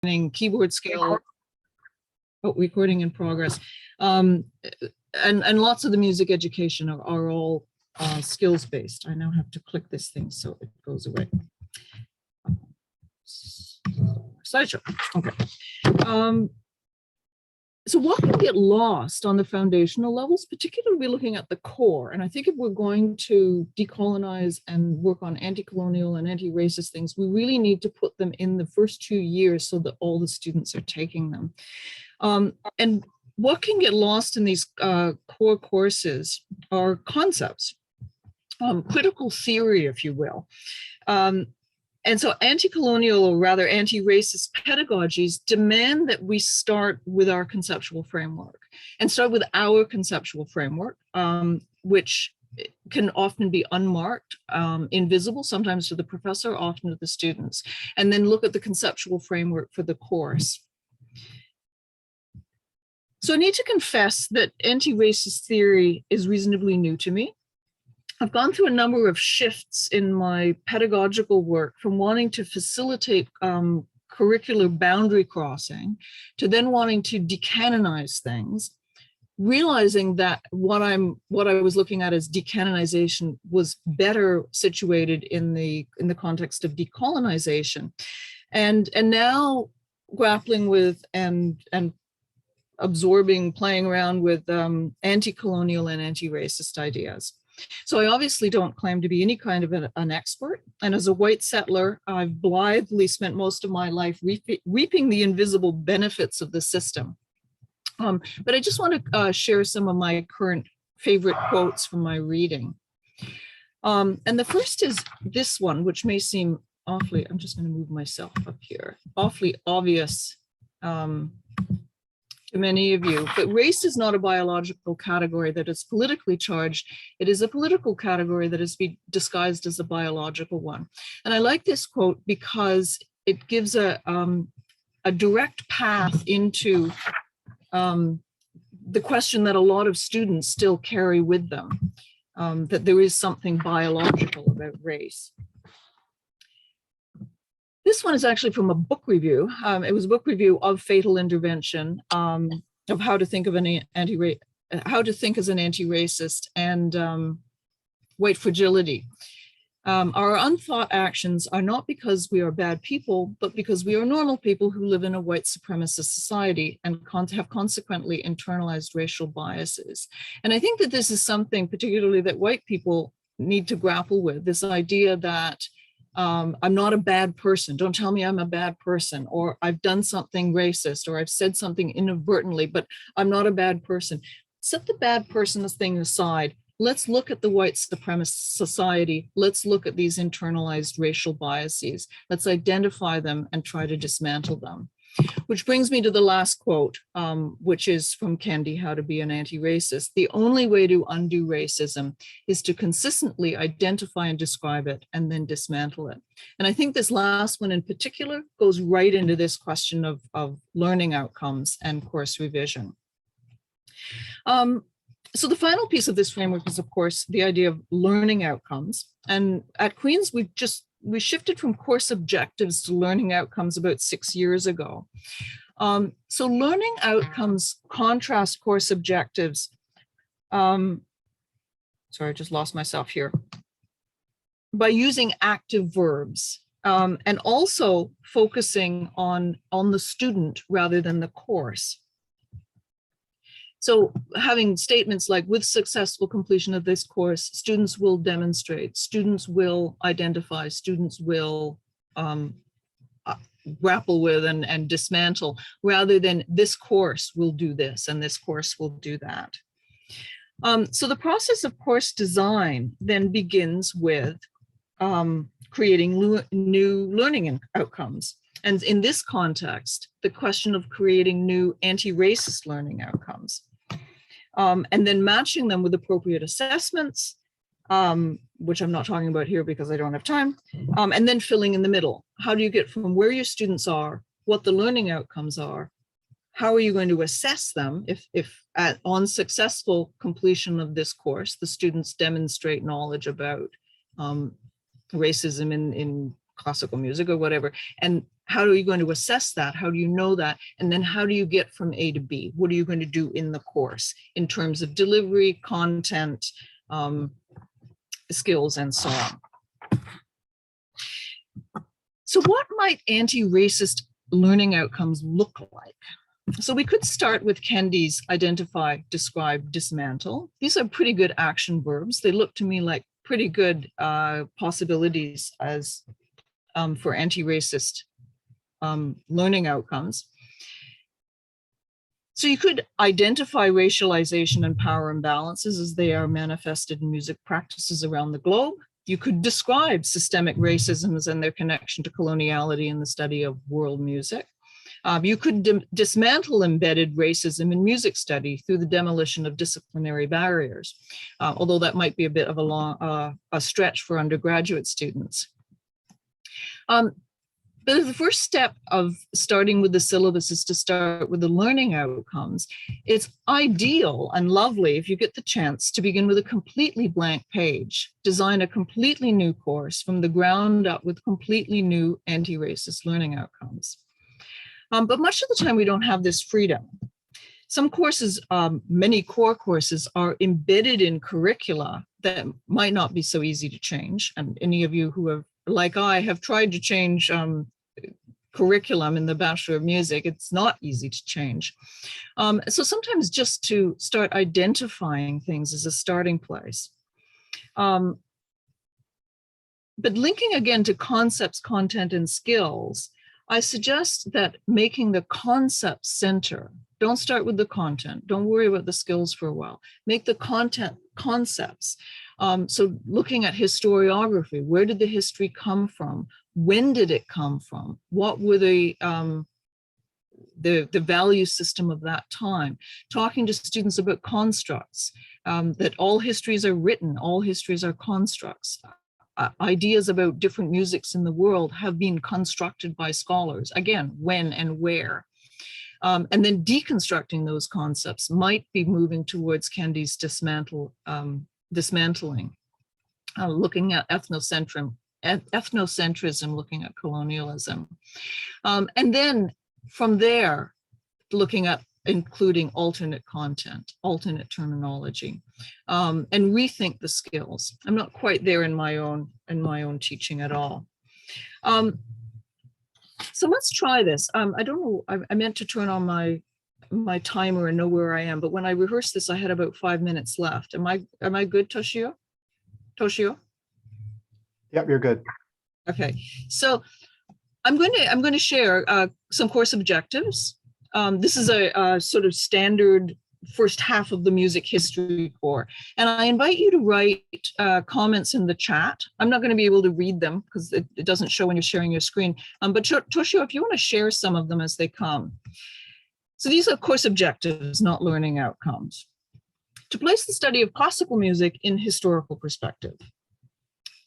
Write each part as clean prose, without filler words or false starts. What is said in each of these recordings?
keyboard scale, recording in progress. And lots of the music education are all skills-based. I now have to click this thing so it goes away. Slideshow, okay. So what can get lost on the foundational levels, particularly looking at the core? And I think if we're going to decolonize and work on anti-colonial and anti-racist things, we really need to put them in the first 2 years so that all the students are taking them. And what can get lost in these core courses are concepts, critical theory, if you will. And so anti-colonial, or rather anti-racist pedagogies demand that we start with our conceptual framework and start with our conceptual framework, which can often be unmarked, invisible, sometimes to the professor, often to the students, and then look at the conceptual framework for the course. So I need to confess that anti-racist theory is reasonably new to me. I've gone through a number of shifts in my pedagogical work from wanting to facilitate curricular boundary crossing to then wanting to decanonize things, realizing that what I was looking at as decanonization was better situated in the context of decolonization, and now grappling with and absorbing, playing around with anti-colonial and anti-racist ideas. So I obviously don't claim to be any kind of an expert. And as a white settler, I've blithely spent most of my life reaping the invisible benefits of the system. But I just want to share some of my current favorite quotes from my reading. And the first is this one, which may seem awfully, I'm just going to move myself up here, awfully obvious to many of you, but race is not a biological category that is politically charged. It is a political category that is disguised as a biological one. And I like this quote because it gives a direct path into the question that a lot of students still carry with them, that there is something biological about race. This one is actually from a book review. It was a book review of Fatal Intervention, of how to think of how to think as an anti-racist, and White Fragility. Our unthought actions are not because we are bad people, but because we are normal people who live in a white supremacist society and have consequently internalized racial biases. And I think that this is something particularly that white people need to grapple with, this idea that I'm not a bad person. Don't tell me I'm a bad person, or I've done something racist, or I've said something inadvertently, but I'm not a bad person. Set the bad person thing aside. Let's look at the white supremacist society. Let's look at these internalized racial biases. Let's identify them and try to dismantle them. Which brings me to the last quote, which is from Kendi, How to Be an Anti-Racist. The only way to undo racism is to consistently identify and describe it and then dismantle it. And I think this last one in particular goes right into this question of learning outcomes and course revision. So the final piece of this framework is, of course, the idea of learning outcomes. And at Queen's, we shifted from course objectives to learning outcomes about 6 years ago. So learning outcomes contrast course objectives. Sorry, I just lost myself here. By using active verbs and also focusing on the student rather than the course. So having statements like, with successful completion of this course, students will demonstrate, students will identify, students will grapple with and dismantle, rather than this course will do this and this course will do that. So the process of course design then begins with creating new learning outcomes. And in this context, the question of creating new anti-racist learning outcomes. And then matching them with appropriate assessments, which I'm not talking about here because I don't have time, and then filling in the middle. How do you get from where your students are, what the learning outcomes are, how are you going to assess them if on successful completion of this course, the students demonstrate knowledge about racism in classical music or whatever, and how are you going to assess that? How do you know that? And then how do you get from A to B? What are you going to do in the course in terms of delivery, content, skills, and so on? So what might anti-racist learning outcomes look like? So we could start with Kendi's identify, describe, dismantle. These are pretty good action verbs. They look to me like pretty good possibilities as for anti-racist learning outcomes. So you could identify racialization and power imbalances as they are manifested in music practices around the globe. You could describe systemic racisms and their connection to coloniality in the study of world music. You could dismantle embedded racism in music study through the demolition of disciplinary barriers, although that might be a bit of a stretch for undergraduate students. But the first step of starting with the syllabus is to start with the learning outcomes. It's ideal and lovely if you get the chance to begin with a completely blank page, design a completely new course from the ground up with completely new anti-racist learning outcomes. But much of the time we don't have this freedom. Some courses, many core courses, are embedded in curricula that might not be so easy to change. And any of you who have, like I, have tried to change curriculum in the Bachelor of Music, it's not easy to change. So sometimes just to start identifying things is a starting place. But linking again to concepts, content, and skills, I suggest that making the concept center. Don't start with the content. Don't worry about the skills for a while. Make the content concepts. So looking at historiography, where did the history come from? When did it come from? What were the value system of that time? Talking to students about constructs, that all histories are written, all histories are constructs. Ideas about different musics in the world have been constructed by scholars. Again, when and where. And then deconstructing those concepts might be moving towards Kendi's dismantling, looking at ethnocentrism, looking at colonialism. And then from there, looking at including alternate content, alternate terminology, and rethink the skills. I'm not quite there in my own teaching at all. So let's try this. I don't know, I meant to turn on my timer and know where I am, but when I rehearsed this, I had about 5 minutes left. Am I good, Toshio? Toshio? Yep, you're good. Okay, so I'm going to share some course objectives. This is a sort of standard first half of the music history core. And I invite you to write comments in the chat. I'm not going to be able to read them because it doesn't show when you're sharing your screen. But Toshio, if you want to share some of them as they come. So these are course objectives, not learning outcomes. To place the study of classical music in historical perspective.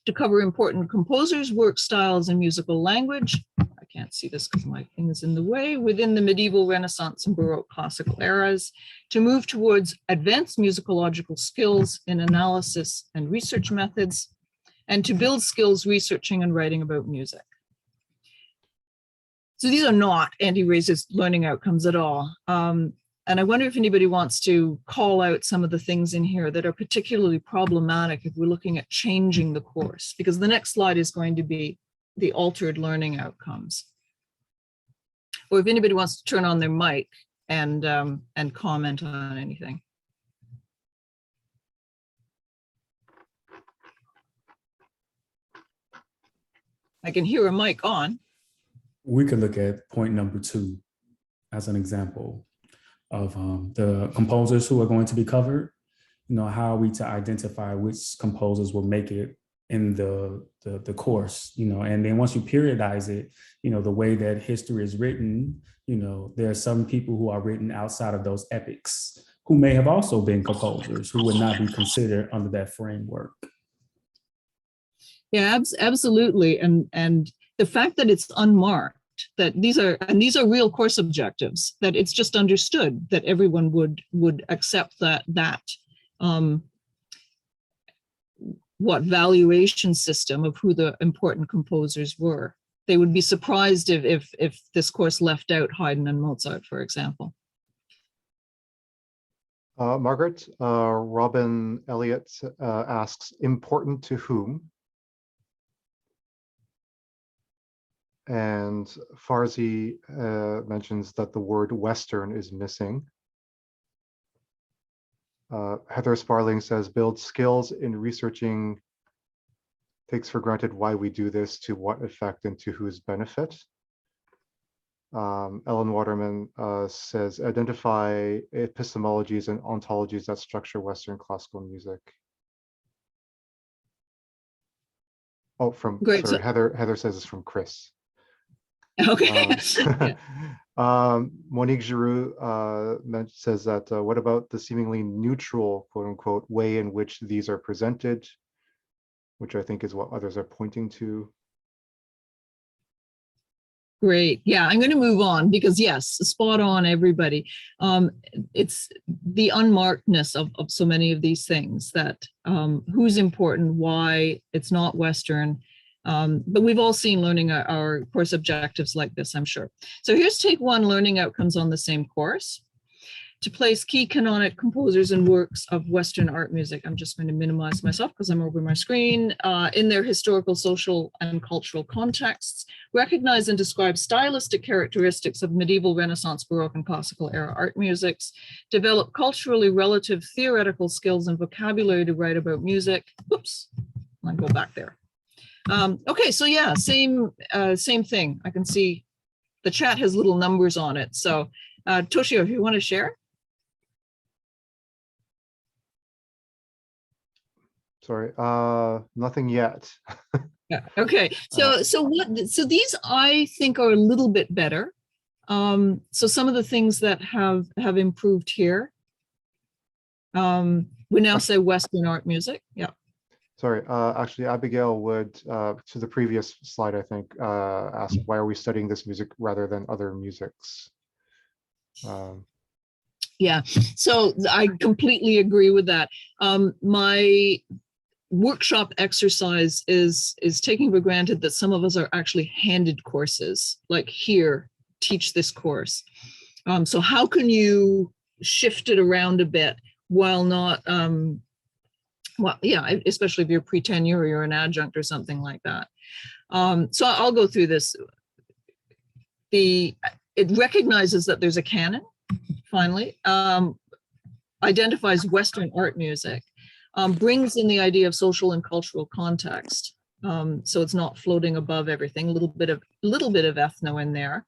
To cover important composers, work styles, and musical language. I can't see this because my thing is in the way. Within the medieval, Renaissance, and Baroque classical eras. To move towards advanced musicological skills in analysis and research methods. And to build skills researching and writing about music. So these are not anti-racist learning outcomes at all. And I wonder if anybody wants to call out some of the things in here that are particularly problematic if we're looking at changing the course, because the next slide is going to be the altered learning outcomes. Or if anybody wants to turn on their mic and comment on anything. I can hear a mic on. We could look at point number 2 as an example of the composers who are going to be covered. You know, how are we to identify which composers will make it in the course, you know, and then once you periodize it, you know, the way that history is written, you know, there are some people who are written outside of those epics who may have also been composers who would not be considered under that framework. Yeah, absolutely. And the fact that it's unmarked, that these are real course objectives, that it's just understood that everyone would accept that what valuation system of who the important composers were, they would be surprised if this course left out Haydn and Mozart, for example. Margaret, Robin Elliott asks, important to whom? And Farzi mentions that the word Western is missing. Heather Sparling says, build skills in researching, takes for granted why we do this, to what effect and to whose benefit. Ellen Waterman says, identify epistemologies and ontologies that structure Western classical music. Oh, Great. Sorry, Heather says it's from Chris. Okay. Monique Giroux says that, what about the seemingly neutral, quote unquote, way in which these are presented, which I think is what others are pointing to. Great. Yeah, I'm going to move on because yes, spot on, everybody. It's the unmarkedness of so many of these things that who's important, why it's not Western. But we've all seen learning our course objectives like this, I'm sure. So here's take one, learning outcomes on the same course. To place key canonic composers and works of Western art music. I'm just going to minimize myself because I'm over my screen. In their historical, social, and cultural contexts, recognize and describe stylistic characteristics of medieval, Renaissance, Baroque, and classical era art musics, develop culturally relative theoretical skills and vocabulary to write about music. Whoops, I'll go back there. Okay, so yeah, same thing. I can see the chat has little numbers on it. So Toshio, if you want to share. Sorry, nothing yet. Yeah. Okay. So these I think are a little bit better. So some of the things that have improved here. We now say Western art music. Yeah. Sorry, actually, Abigail would, to the previous slide, I think, ask why are we studying this music rather than other musics? Yeah. So I completely agree with that. My workshop exercise is taking for granted that some of us are actually handed courses, like here, teach this course. So how can you shift it around a bit while not, well, yeah, especially if you're pre-tenure or you're an adjunct or something like that. So I'll go through this. It recognizes that there's a canon, finally, identifies Western art music, brings in the idea of social and cultural context. So it's not floating above everything, a little bit of ethno in there.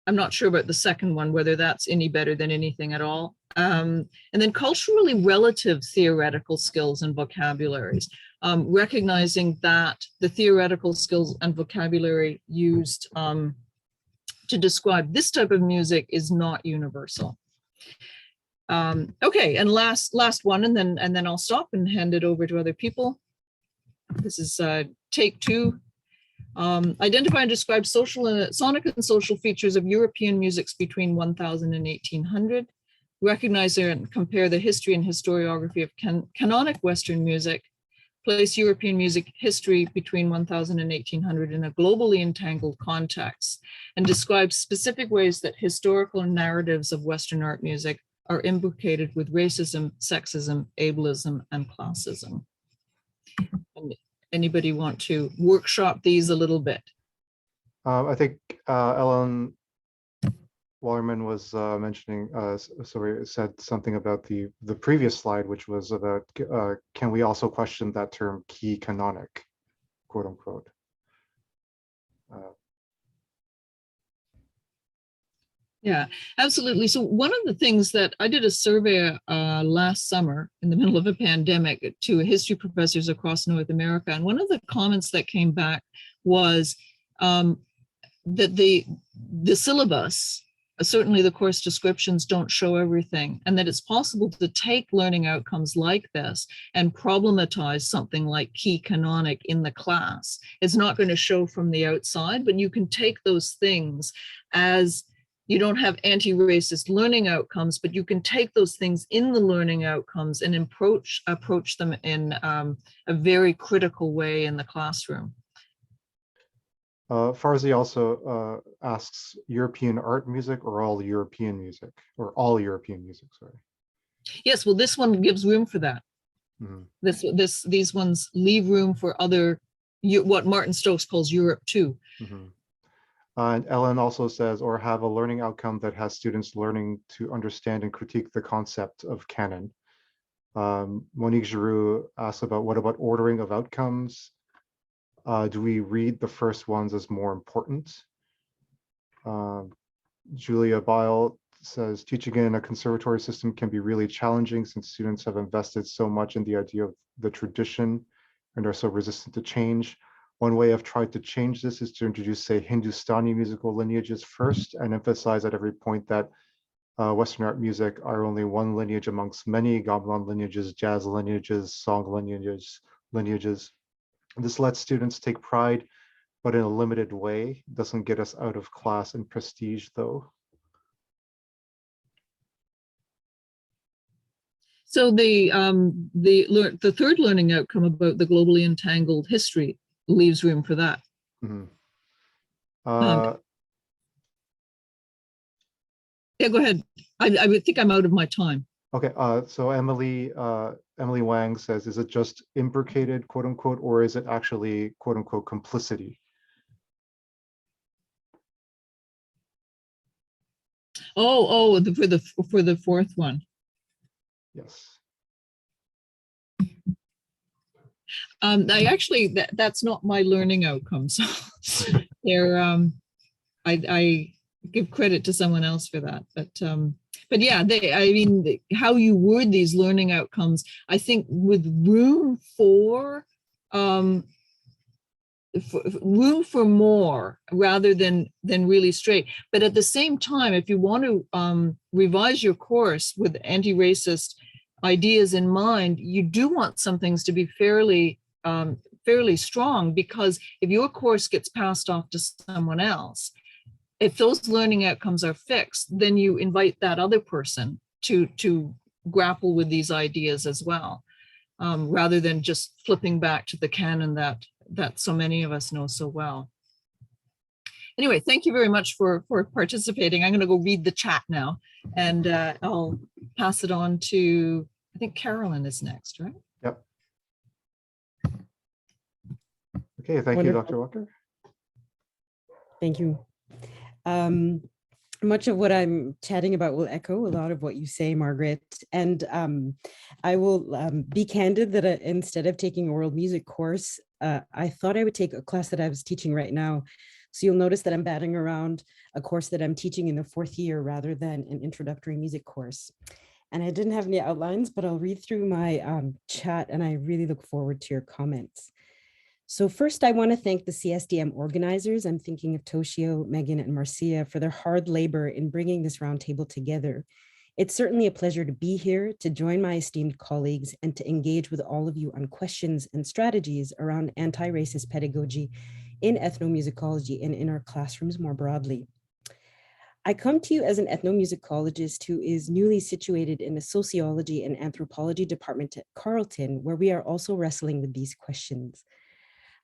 I'm not sure about the second one, whether that's any better than anything at all. And then culturally relative theoretical skills and vocabularies, recognizing that the theoretical skills and vocabulary used to describe this type of music is not universal. Okay, and last one, and then I'll stop and hand it over to other people. This is take two. Identify and describe sonic and social features of European musics between 1000 and 1800. Recognize and compare the history and historiography of canonic Western music. Place European music history between 1000 and 1800 in a globally entangled context, and describe specific ways that historical narratives of Western art music are imbricated with racism, sexism, ableism, and classism. And anybody want to workshop these a little bit? I think Ellen Wallerman was mentioning, said something about the previous slide, which was about, can we also question that term key canonic, quote unquote. Yeah, absolutely. So one of the things that I did a survey last summer in the middle of a pandemic to history professors across North America. And one of the comments that came back was that the syllabus, certainly the course descriptions, don't show everything, and that it's possible to take learning outcomes like this and problematize something like key canonic in the class. It's not going to show from the outside, but you can take those things as, you don't have anti-racist learning outcomes, but you can take those things in the learning outcomes and approach them in a very critical way in the classroom. Farzaneh also asks European art music or all European music, or all European music, sorry. Yes, well, this one gives room for that. Mhm. These ones leave room for other, what Martin Stokes calls Europe too. Mhm. And Ellen also says, or have a learning outcome that has students learning to understand and critique the concept of canon. Monique Giroux asks about what about ordering of outcomes? Do we read the first ones as more important? Julia Bile says, teaching in a conservatory system can be really challenging since students have invested so much in the idea of the tradition and are so resistant to change. One way I've tried to change this is to introduce, say, Hindustani musical lineages first and emphasize at every point that Western art music are only one lineage amongst many gamelan lineages, jazz lineages, song lineages. This lets students take pride, but in a limited way. Doesn't get us out of class and prestige, though. So the third learning outcome about the globally entangled history leaves room for that. Mhm. Yeah, go ahead. I would think I'm out of my time. Okay, so Emily Wang says, is it just imbricated, quote unquote, or is it actually, quote unquote, complicity? Oh, for the fourth one. Yes. I actually that's not my learning outcomes. They're I give credit to someone else for that, but yeah, I mean, how you word these learning outcomes, I think with room for more rather than really straight. But at the same time, if you want to revise your course with anti-racist ideas in mind, you do want some things to be fairly strong, because if your course gets passed off to someone else, if those learning outcomes are fixed, then you invite that other person to grapple with these ideas as well, rather than just flipping back to the canon that so many of us know so well. Anyway, thank you very much for participating. I'm going to go read the chat now, and I'll pass it on to, I think Carolyn is next, right? Yep. Okay, thank Wonderful. you, Dr. Walker. Thank you. Much of what I'm chatting about will echo a lot of what you say, Margaret. And I will be candid that instead of taking a world music course, I thought I would take a class that I was teaching right now. So you'll notice that I'm batting around a course that I'm teaching in the 4th year rather than an introductory music course. And I didn't have any outlines, but I'll read through my chat, and I really look forward to your comments. So first, I want to thank the CSDM organizers. I'm thinking of Toshio, Megan, and Marcia for their hard labor in bringing this roundtable together. It's certainly a pleasure to be here, to join my esteemed colleagues, and to engage with all of you on questions and strategies around anti-racist pedagogy in ethnomusicology and in our classrooms more broadly. I come to you as an ethnomusicologist who is newly situated in the sociology and anthropology department at Carleton, where we are also wrestling with these questions.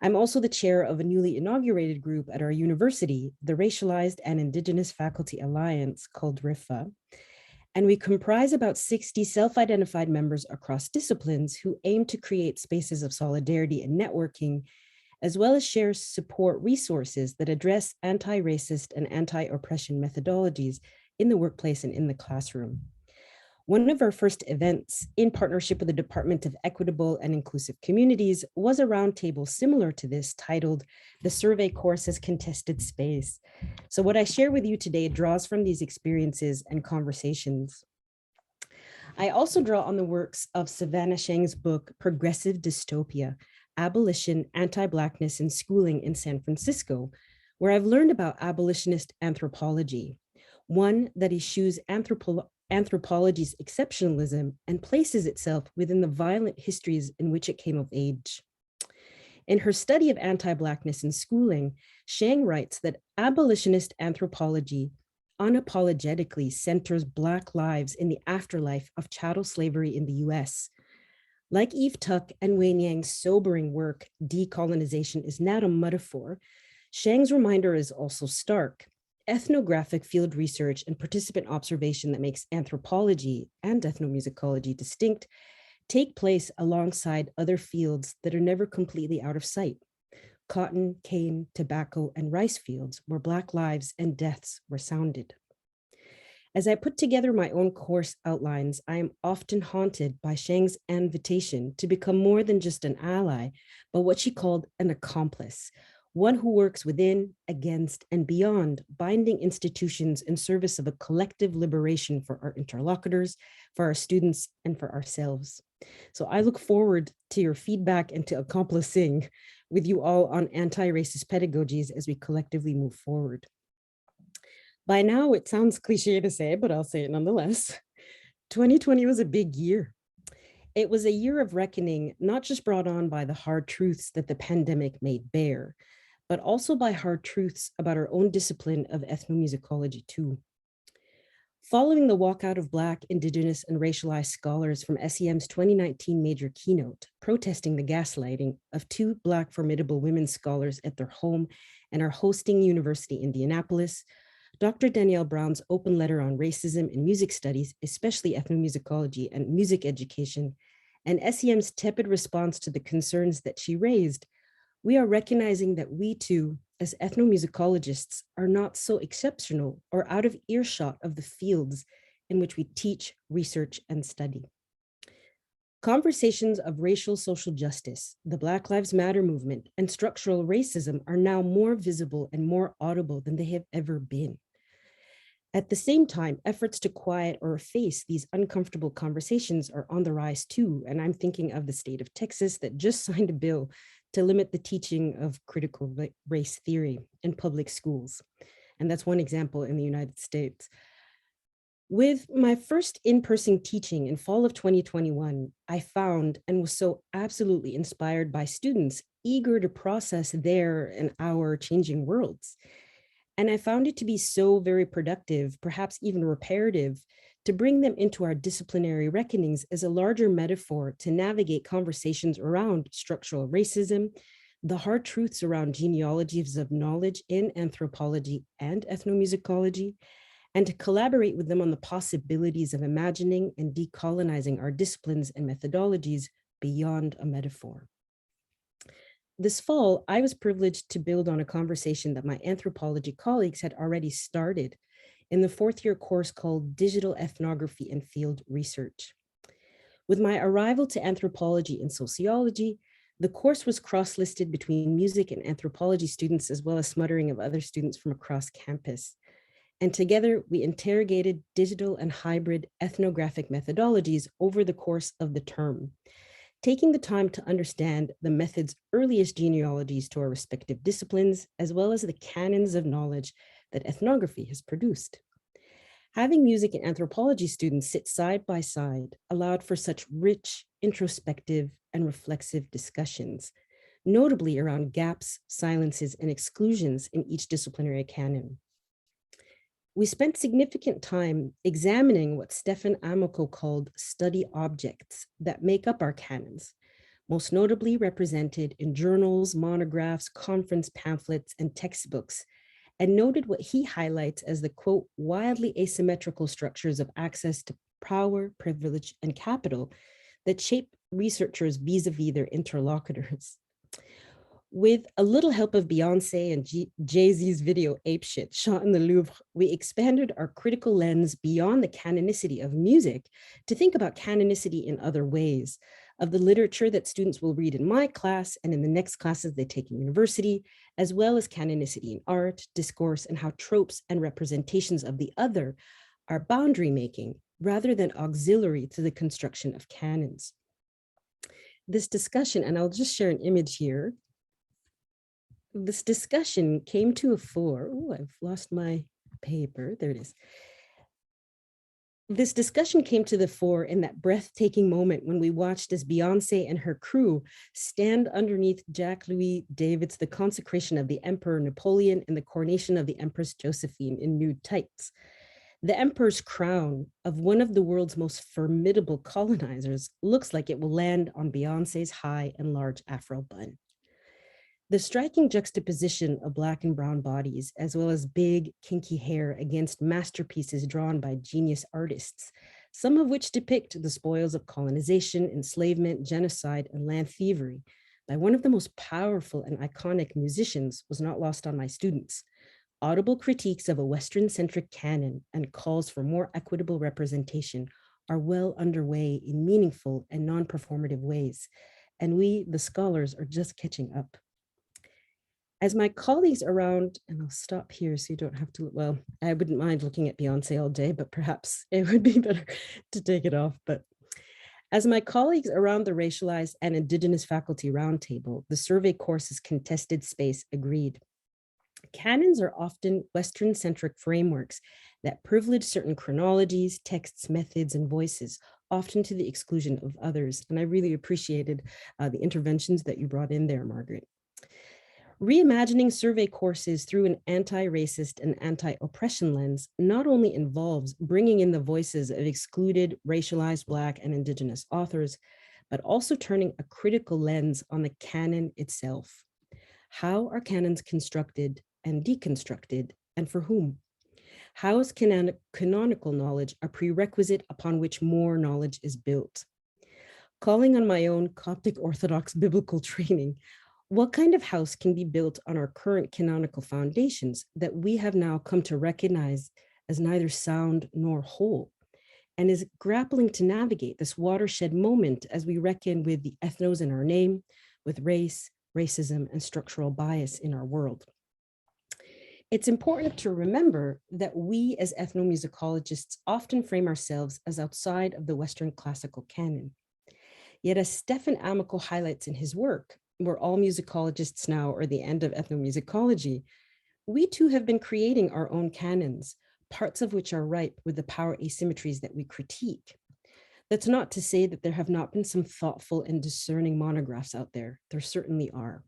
I'm also the chair of a newly inaugurated group at our university, the Racialized and Indigenous Faculty Alliance, called RIFA. And we comprise about 60 self-identified members across disciplines who aim to create spaces of solidarity and networking, as well as share support resources that address anti-racist and anti-oppression methodologies in the workplace and in the classroom. One of our first events in partnership with the Department of Equitable and Inclusive Communities was a roundtable similar to this, titled The Survey Course as Contested Space. So what I share with you today draws from these experiences and conversations. I also draw on the works of Savannah Sheng's book, Progressive Dystopia, Abolition, Anti-Blackness in Schooling in San Francisco, where I've learned about abolitionist anthropology, one that eschews anthropology's exceptionalism and places itself within the violent histories in which it came of age. In her study of anti-Blackness in schooling, Sheng writes that abolitionist anthropology unapologetically centers Black lives in the afterlife of chattel slavery in the US. Like Eve Tuck and Wayne Yang's sobering work, Decolonization is not a metaphor, Shang's reminder is also stark. Ethnographic field research and participant observation that makes anthropology and ethnomusicology distinct take place alongside other fields that are never completely out of sight. Cotton, cane, tobacco, and rice fields where Black lives and deaths were sounded. As I put together my own course outlines, I am often haunted by Shang's invitation to become more than just an ally, but what she called an accomplice, one who works within, against, and beyond binding institutions in service of a collective liberation for our interlocutors, for our students, and for ourselves. So I look forward to your feedback and to accomplishing with you all on anti-racist pedagogies as we collectively move forward. By now, it sounds cliche to say, but I'll say it nonetheless. 2020 was a big year. It was a year of reckoning, not just brought on by the hard truths that the pandemic made bare, but also by hard truths about our own discipline of ethnomusicology too. Following the walkout of Black, Indigenous, and racialized scholars from SEM's 2019 major keynote, protesting the gaslighting of two Black formidable women scholars at their home and our hosting University Indianapolis, Dr. Danielle Brown's open letter on racism in music studies, especially ethnomusicology and music education, and SEM's tepid response to the concerns that she raised, we are recognizing that we too, as ethnomusicologists, are not so exceptional or out of earshot of the fields in which we teach, research, and study. Conversations of racial social justice, the Black Lives Matter movement, and structural racism are now more visible and more audible than they have ever been. At the same time, efforts to quiet or efface these uncomfortable conversations are on the rise too, and I'm thinking of the state of Texas that just signed a bill to limit the teaching of critical race theory in public schools. And that's one example in the United States. With my first in-person teaching in fall of 2021, I found and was so absolutely inspired by students eager to process their and our changing worlds. And I found it to be so very productive, perhaps even reparative, to bring them into our disciplinary reckonings as a larger metaphor to navigate conversations around structural racism, the hard truths around genealogies of knowledge in anthropology and ethnomusicology, and to collaborate with them on the possibilities of imagining and decolonizing our disciplines and methodologies beyond a metaphor. This fall, I was privileged to build on a conversation that my anthropology colleagues had already started in the fourth year course called Digital Ethnography and Field Research. With my arrival to anthropology and sociology, the course was cross-listed between music and anthropology students, as well as smattering of other students from across campus. And together we interrogated digital and hybrid ethnographic methodologies over the course of the term, taking the time to understand the method's earliest genealogies to our respective disciplines, as well as the canons of knowledge that ethnography has produced. Having music and anthropology students sit side by side allowed for such rich, introspective, and reflexive discussions, notably around gaps, silences, and exclusions in each disciplinary canon. We spent significant time examining what Stefan Amoko called study objects that make up our canons, most notably represented in journals, monographs, conference pamphlets, and textbooks, and noted what he highlights as the, quote, wildly asymmetrical structures of access to power, privilege, and capital that shape researchers vis-a-vis their interlocutors. With a little help of Beyonce and Jay-Z's video Apeshit shot in the Louvre, we expanded our critical lens beyond the canonicity of music to think about canonicity in other ways, of the literature that students will read in my class and in the next classes they take in university, as well as canonicity in art, discourse, and how tropes and representations of the other are boundary making rather than auxiliary to the construction of canons. This discussion, and I'll just share an image here. This discussion came to a fore. Oh, I've lost my paper. There it is. This discussion came to the fore in that breathtaking moment when we watched as Beyonce and her crew stand underneath Jacques Louis David's The Consecration of the Emperor Napoleon and the Coronation of the Empress Josephine in nude tights. The emperor's crown of one of the world's most formidable colonizers looks like it will land on Beyonce's high and large Afro bun. The striking juxtaposition of Black and brown bodies, as well as big, kinky hair against masterpieces drawn by genius artists, some of which depict the spoils of colonization, enslavement, genocide, and land thievery by one of the most powerful and iconic musicians, was not lost on my students. Audible critiques of a Western-centric canon and calls for more equitable representation are well underway in meaningful and non-performative ways, and we, the scholars, are just catching up. As my colleagues around, and I'll stop here so you don't have to, well, I wouldn't mind looking at Beyonce all day, but perhaps it would be better to take it off. But as my colleagues around the Racialized and Indigenous Faculty Roundtable, the survey course's contested space agreed. Canons are often Western-centric frameworks that privilege certain chronologies, texts, methods, and voices, often to the exclusion of others. And I really appreciated the interventions that you brought in there, Margaret. Reimagining survey courses through an anti-racist and anti-oppression lens not only involves bringing in the voices of excluded, racialized Black and Indigenous authors, but also turning a critical lens on the canon itself. How are canons constructed and deconstructed, and for whom? How is canonical knowledge a prerequisite upon which more knowledge is built? Calling on my own Coptic Orthodox biblical training, what kind of house can be built on our current canonical foundations that we have now come to recognize as neither sound nor whole, and is grappling to navigate this watershed moment as we reckon with the ethnos in our name, with race, racism, and structural bias in our world? It's important to remember that we as ethnomusicologists often frame ourselves as outside of the Western classical canon. Yet as Stefan Amico highlights in his work, we're all musicologists now, or the end of ethnomusicology, we too have been creating our own canons, parts of which are ripe with the power asymmetries that we critique. That's not to say that there have not been some thoughtful and discerning monographs out there. There certainly are.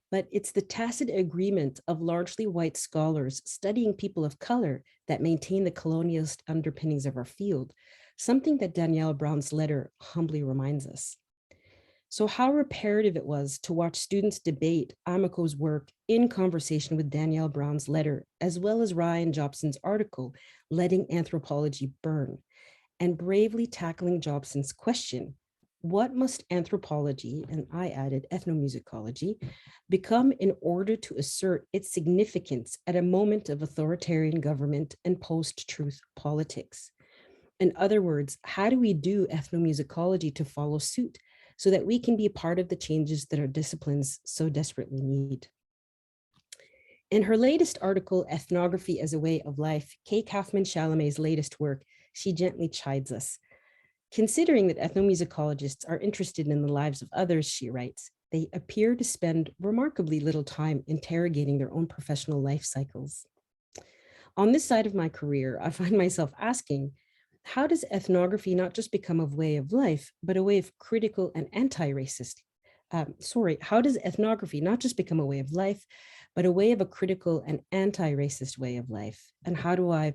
But it's the tacit agreement of largely white scholars studying people of color that maintain the colonialist underpinnings of our field, something that Danielle Brown's letter humbly reminds us. So how reparative it was to watch students debate Amico's work in conversation with Danielle Brown's letter, as well as Ryan Jobson's article, Letting Anthropology Burn, and bravely tackling Jobson's question, what must anthropology, and I added ethnomusicology, become in order to assert its significance at a moment of authoritarian government and post-truth politics? In other words, how do we do ethnomusicology to follow suit so that we can be part of the changes that our disciplines so desperately need? In her latest article, Ethnography as a Way of Life, Kay Kaufman-Chalamet's latest work, she gently chides us. Considering that ethnomusicologists are interested in the lives of others, she writes, they appear to spend remarkably little time interrogating their own professional life cycles. On this side of my career, I find myself asking, how does ethnography not just become a way of life, but a way of critical and anti-racist? How does ethnography not just become a way of life, but a way of a critical and anti-racist way of life? And how do I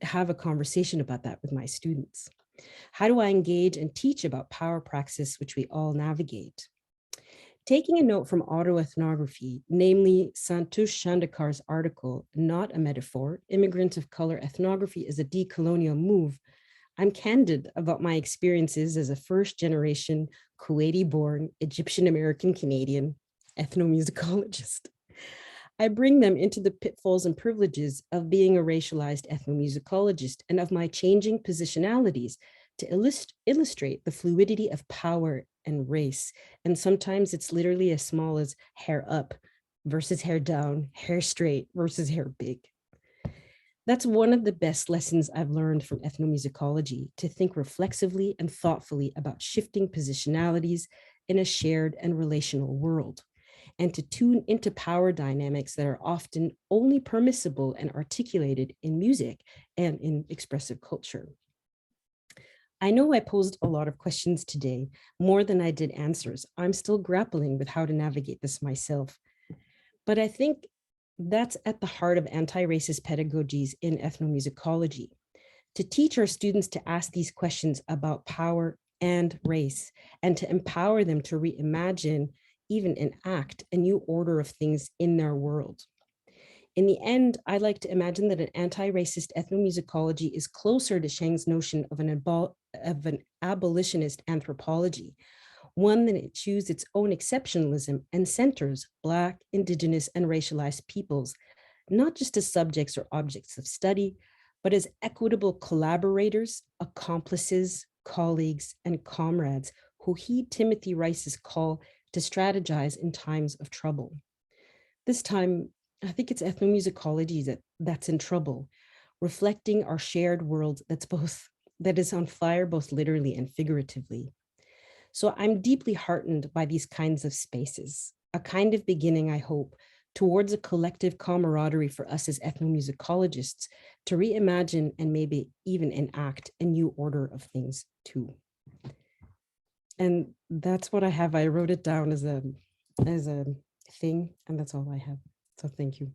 have a conversation about that with my students? How do I engage and teach about power praxis, which we all navigate? Taking a note from autoethnography, namely Santosh Chandakar's article, Not a Metaphor, Immigrant of Color Ethnography is a Decolonial Move, I'm candid about my experiences as a first-generation Kuwaiti-born Egyptian-American Canadian ethnomusicologist. I bring them into the pitfalls and privileges of being a racialized ethnomusicologist and of my changing positionalities to illustrate the fluidity of power and race. And sometimes it's literally as small as hair up versus hair down, hair straight versus hair big. That's one of the best lessons I've learned from ethnomusicology, to think reflexively and thoughtfully about shifting positionalities in a shared and relational world, and to tune into power dynamics that are often only permissible and articulated in music and in expressive culture. I know I posed a lot of questions today, more than I did answers. I'm still grappling with how to navigate this myself. But I think that's at the heart of anti-racist pedagogies in ethnomusicology, to teach our students to ask these questions about power and race, and to empower them to reimagine even enact a new order of things in their world. In the end, I like to imagine that an anti-racist ethnomusicology is closer to Shang's notion of an abolitionist anthropology, one that eschews its own exceptionalism and centers Black, Indigenous, and racialized peoples, not just as subjects or objects of study, but as equitable collaborators, accomplices, colleagues, and comrades who heed Timothy Rice's call to strategize in times of trouble. This time, I think it's ethnomusicology that's in trouble, reflecting our shared world that is on fire both literally and figuratively. So I'm deeply heartened by these kinds of spaces, a kind of beginning, I hope, towards a collective camaraderie for us as ethnomusicologists to reimagine and maybe even enact a new order of things too. And that's what I have. I wrote it down as a thing, and that's all I have. So thank you.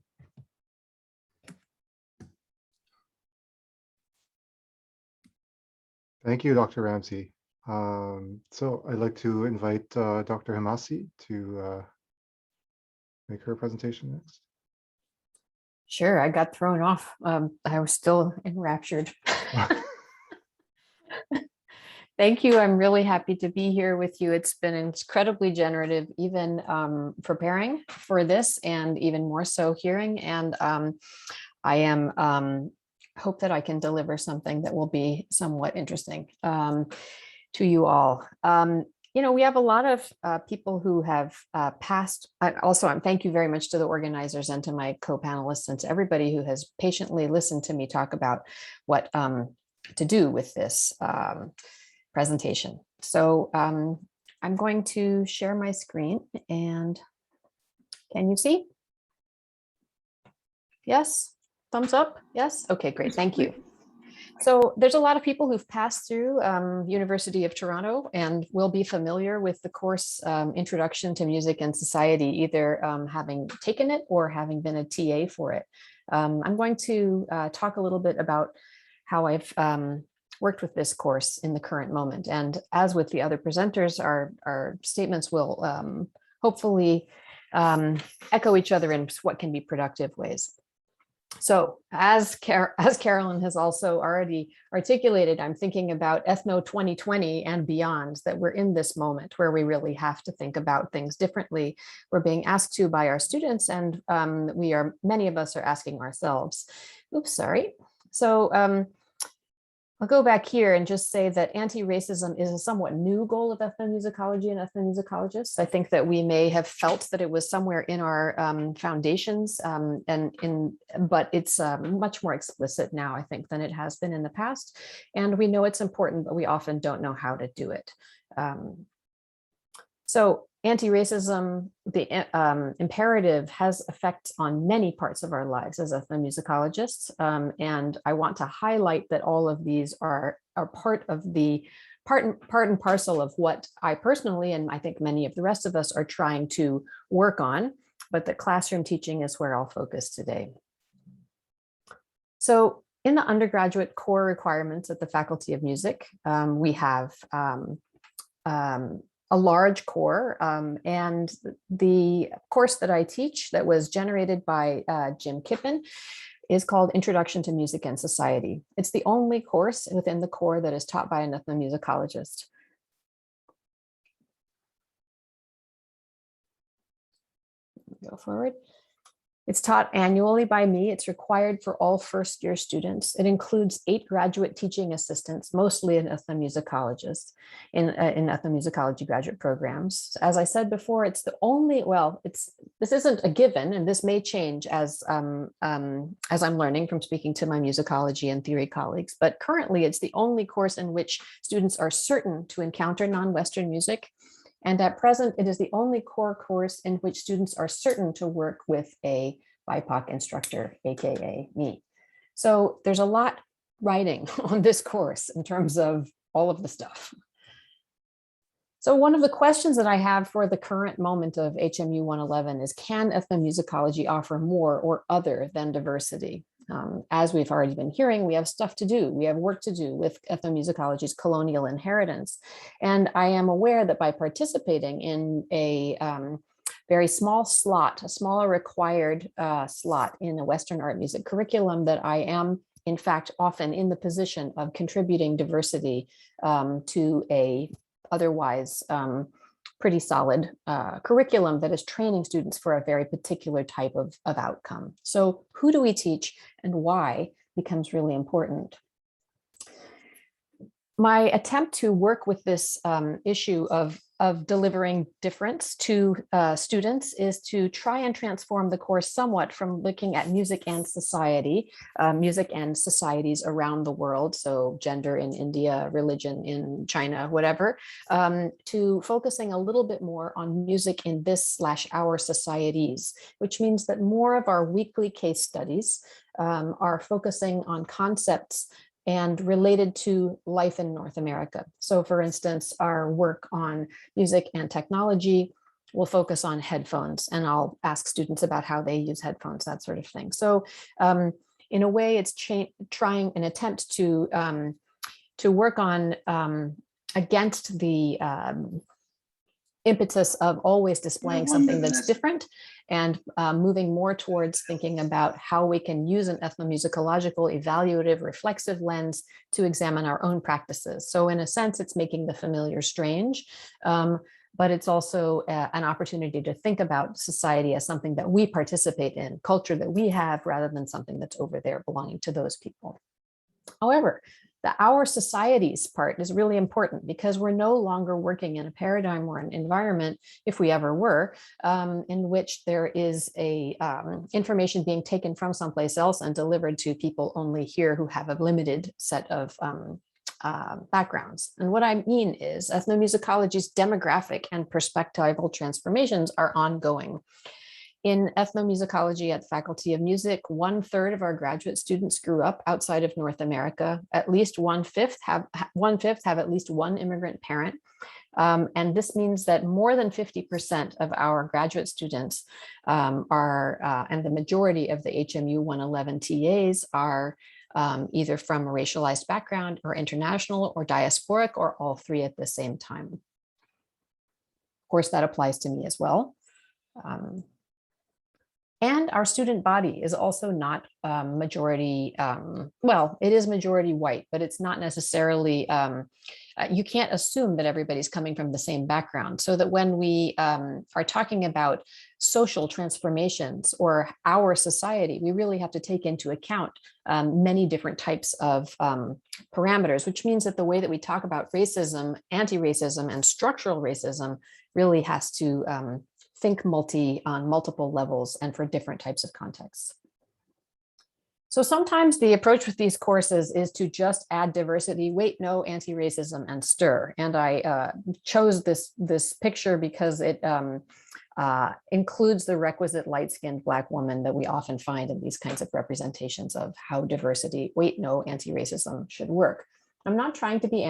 Thank you, Dr. Ramzy. So I'd like to invite Dr. Hemmasi to make her presentation next. Sure, I got thrown off. I was still enraptured. Thank you. I'm really happy to be here with you. It's been incredibly generative, even preparing for this, and even more so hearing. And I am hope that I can deliver something that will be somewhat interesting to you all. You know, we have a lot of people who have passed. Also, thank you very much to the organizers and to my co-panelists and to everybody who has patiently listened to me talk about what to do with this presentation. So I'm going to share my screen, and can you see? Yes, thumbs up, yes? Okay, great, thank you. So there's a lot of people who've passed through University of Toronto and will be familiar with the course Introduction to Music and Society, either having taken it or having been a TA for it. I'm going to talk a little bit about how I've worked with this course in the current moment. And as with the other presenters, our statements will hopefully echo each other in what can be productive ways. So as Carolyn has also already articulated, I'm thinking about Ethno 2020 and beyond, that we're in this moment where we really have to think about things differently. We're being asked to by our students, and many of us are asking ourselves. Oops, sorry. So I'll go back here and just say that anti-racism is a somewhat new goal of ethnomusicology and ethnomusicologists. I think that we may have felt that it was somewhere in our foundations, but it's much more explicit now, I think, than it has been in the past. And we know it's important, but we often don't know how to do it. So anti-racism, the imperative, has effects on many parts of our lives as ethnomusicologists. And I want to highlight that all of these are part and parcel of what I personally, and I think many of the rest of us, are trying to work on, but that classroom teaching is where I'll focus today. So in the undergraduate core requirements at the Faculty of Music, we have a large core, and the course that I teach, that was generated by Jim Kippen, is called Introduction to Music and Society. It's the only course within the core that is taught by an ethnomusicologist. Go forward. It's taught annually by me. It's required for all first-year students. It includes 8 graduate teaching assistants, mostly an ethnomusicologist in ethnomusicology graduate programs. As I said before, it's the only, this isn't a given, and this may change as I'm learning from speaking to my musicology and theory colleagues, but currently it's the only course in which students are certain to encounter non-Western music. And at present, it is the only core course in which students are certain to work with a BIPOC instructor, AKA me. So there's a lot riding on this course in terms of all of the stuff. So one of the questions that I have for the current moment of HMU 111 is, can ethnomusicology offer more or other than diversity? As we've already been hearing, we have stuff to do. We have work to do with ethnomusicology's colonial inheritance. And I am aware that by participating in a very small slot, a smaller required slot in a Western art music curriculum, that I am, in fact, often in the position of contributing diversity to a otherwise pretty solid curriculum that is training students for a very particular type of outcome. So who do we teach and why becomes really important. My attempt to work with this issue of delivering difference to students is to try and transform the course somewhat from looking at music and society, music and societies around the world, so gender in India, religion in China, whatever, to focusing a little bit more on music in this/our societies, which means that more of our weekly case studies are focusing on concepts and related to life in North America. So for instance, our work on music and technology will focus on headphones, and I'll ask students about how they use headphones, that sort of thing. So in a way, it's trying an attempt to work on against the impetus of always displaying something that's different, and moving more towards thinking about how we can use an ethnomusicological, evaluative, reflexive lens to examine our own practices. So in a sense, it's making the familiar strange, but it's also an opportunity to think about society as something that we participate in, culture that we have, rather than something that's over there belonging to those people. However, the our societies part is really important, because we're no longer working in a paradigm or an environment, if we ever were, in which there is a information being taken from someplace else and delivered to people only here who have a limited set of backgrounds. And what I mean is ethnomusicology's demographic and perspectival transformations are ongoing. In ethnomusicology at Faculty of Music, 1/3 of our graduate students grew up outside of North America. At least 1/5 have at least one immigrant parent. And this means that more than 50% of our graduate students and the majority of the HMU 111 TAs are either from a racialized background or international or diasporic, or all three at the same time. Of course, that applies to me as well. And our student body is also not majority, well, it is majority white, but it's not necessarily, you can't assume that everybody's coming from the same background. So that when we are talking about social transformations or our society, we really have to take into account many different types of parameters, which means that the way that we talk about racism, anti-racism, and structural racism really has to think on multiple levels and for different types of contexts. So sometimes the approach with these courses is to just add diversity, wait, no, anti-racism, and stir. And I chose this picture because it includes the requisite light-skinned Black woman that we often find in these kinds of representations of how diversity, wait, no, anti-racism should work. I'm not trying to be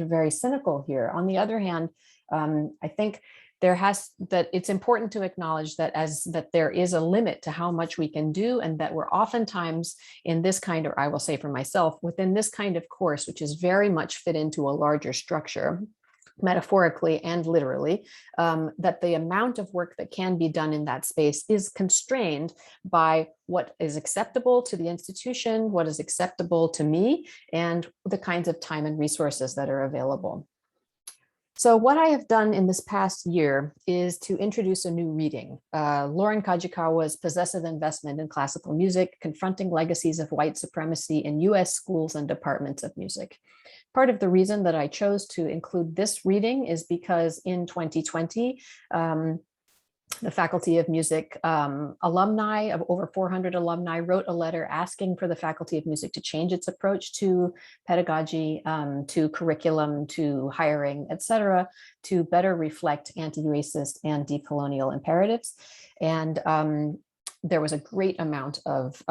very cynical here. On the other hand, I think that it's important to acknowledge that there is a limit to how much we can do, and that we're oftentimes in this kind of, I will say for myself, within this kind of course, which is very much fit into a larger structure, metaphorically and literally, that the amount of work that can be done in that space is constrained by what is acceptable to the institution, what is acceptable to me, and the kinds of time and resources that are available. So what I have done in this past year is to introduce a new reading, Lauren Kajikawa's Possessive Investment in Classical Music, Confronting Legacies of White Supremacy in US Schools and Departments of Music. Part of the reason that I chose to include this reading is because in 2020, the Faculty of Music alumni, of over 400 alumni, wrote a letter asking for the Faculty of Music to change its approach to pedagogy, to curriculum, to hiring, et cetera, to better reflect anti-racist and decolonial imperatives. And there was a great amount of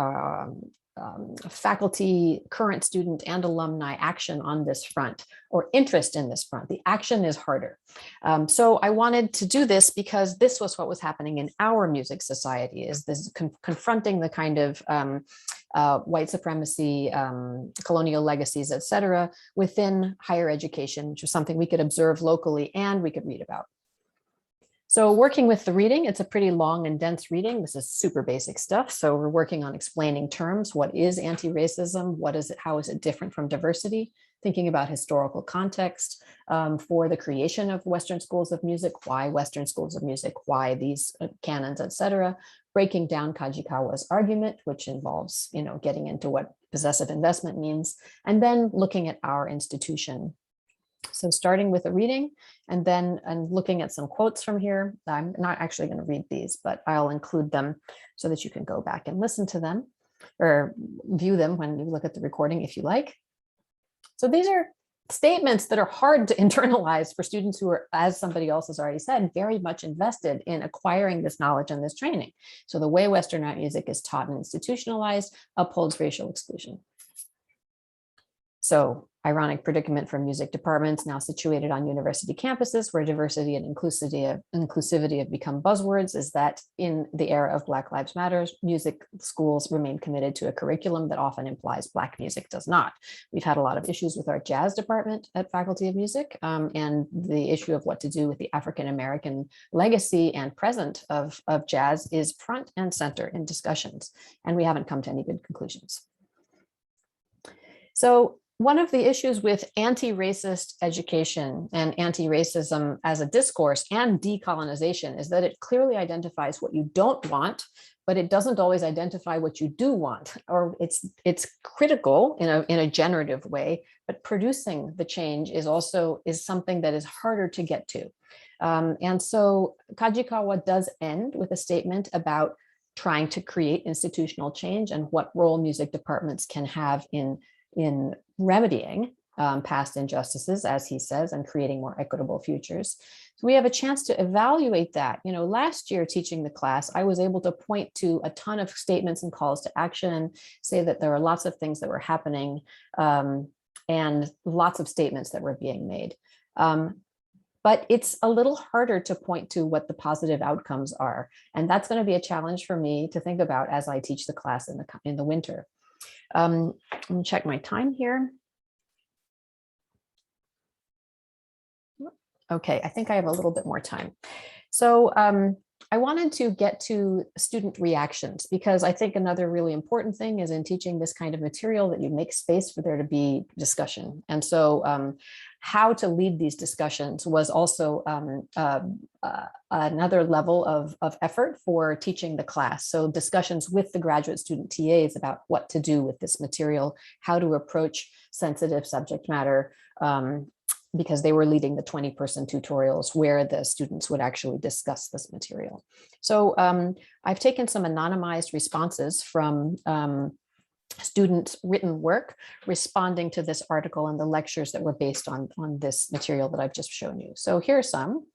faculty, current student, and alumni action on this front, or interest in this front. The action is harder. So I wanted to do this because this was what was happening in our music society, is this confronting the kind of white supremacy, colonial legacies, et cetera, within higher education, which was something we could observe locally and we could read about. So working with the reading, it's a pretty long and dense reading. This is super basic stuff. So we're working on explaining terms. What is anti-racism? What is it? How is it different from diversity? Thinking about historical context for the creation of Western schools of music, why Western schools of music, why these canons, et cetera. Breaking down Kajikawa's argument, which involves, getting into what possessive investment means, and then looking at our institution. So starting with a reading and then looking at some quotes from here. I'm not actually going to read these, but I'll include them so that you can go back and listen to them or view them when you look at the recording if you like. So these are statements that are hard to internalize for students who are, as somebody else has already said, very much invested in acquiring this knowledge and this training. So the way Western art music is taught and institutionalized upholds racial exclusion. So ironic predicament for music departments now situated on university campuses where diversity and inclusivity have become buzzwords is that in the era of Black Lives Matter, music schools remain committed to a curriculum that often implies Black music does not. We've had a lot of issues with our jazz department at Faculty of Music and the issue of what to do with the African-American legacy and present of jazz is front and center in discussions, and we haven't come to any good conclusions. So one of the issues with anti-racist education and anti-racism as a discourse and decolonization is that it clearly identifies what you don't want, but it doesn't always identify what you do want, or it's critical in a generative way, but producing the change is something that is harder to get to. And so Kajikawa does end with a statement about trying to create institutional change and what role music departments can have in remedying past injustices, as he says, and creating more equitable futures. So we have a chance to evaluate that. Last year teaching the class, I was able to point to a ton of statements and calls to action, say that there were lots of things that were happening and lots of statements that were being made. But it's a little harder to point to what the positive outcomes are. And that's going to be a challenge for me to think about as I teach the class in the winter. Let me check my time here. Okay, I think I have a little bit more time. So I wanted to get to student reactions because I think another really important thing is in teaching this kind of material that you make space for there to be discussion. And so how to lead these discussions was also another level of effort for teaching the class. So discussions with the graduate student TAs about what to do with this material, how to approach sensitive subject matter, because they were leading the 20-person tutorials where the students would actually discuss this material. So I've taken some anonymized responses from student written work responding to this article and the lectures that were based on this material that I've just shown you. So here are some.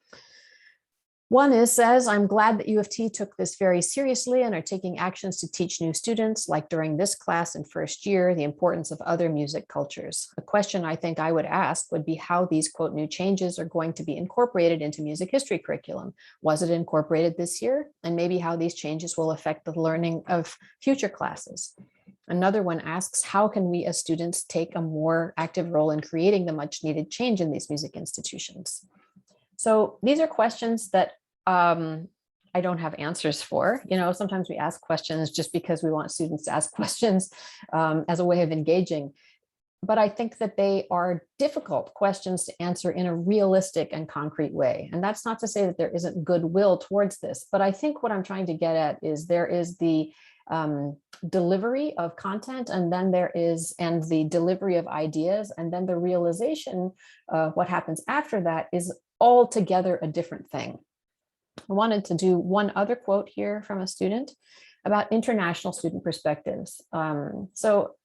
One says, I'm glad that U of T took this very seriously and are taking actions to teach new students, like during this class in first year, the importance of other music cultures. A question I think I would ask would be how these, quote, new changes are going to be incorporated into music history curriculum. Was it incorporated this year? And maybe how these changes will affect the learning of future classes. Another one asks, how can we as students take a more active role in creating the much needed change in these music institutions? So these are questions that I don't have answers for. Sometimes we ask questions just because we want students to ask questions as a way of engaging. But I think that they are difficult questions to answer in a realistic and concrete way. And that's not to say that there isn't goodwill towards this, but I think what I'm trying to get at is there is the delivery of content, and then there is, and the delivery of ideas, and then the realization of what happens after that is altogether a different thing. I wanted to do one other quote here from a student about international student perspectives. So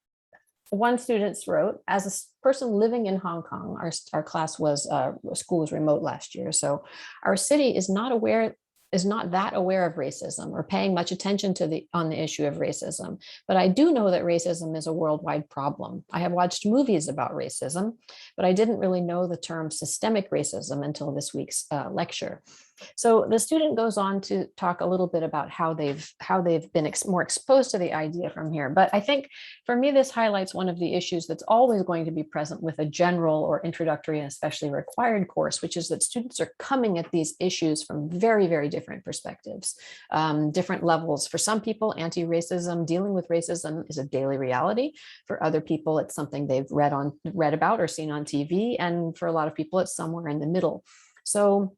one student wrote, as a person living in Hong Kong, our class was, school was remote last year. So our city is not that aware of racism or paying much attention to on the issue of racism. But I do know that racism is a worldwide problem. I have watched movies about racism, but I didn't really know the term systemic racism until this week's lecture. So the student goes on to talk a little bit about how they've been more exposed to the idea from here. But I think for me, this highlights one of the issues that's always going to be present with a general or introductory and especially required course, which is that students are coming at these issues from very, very different perspectives, different levels. For some people, anti-racism, dealing with racism is a daily reality. For other people, it's something they've read about or seen on TV. And for a lot of people, it's somewhere in the middle. So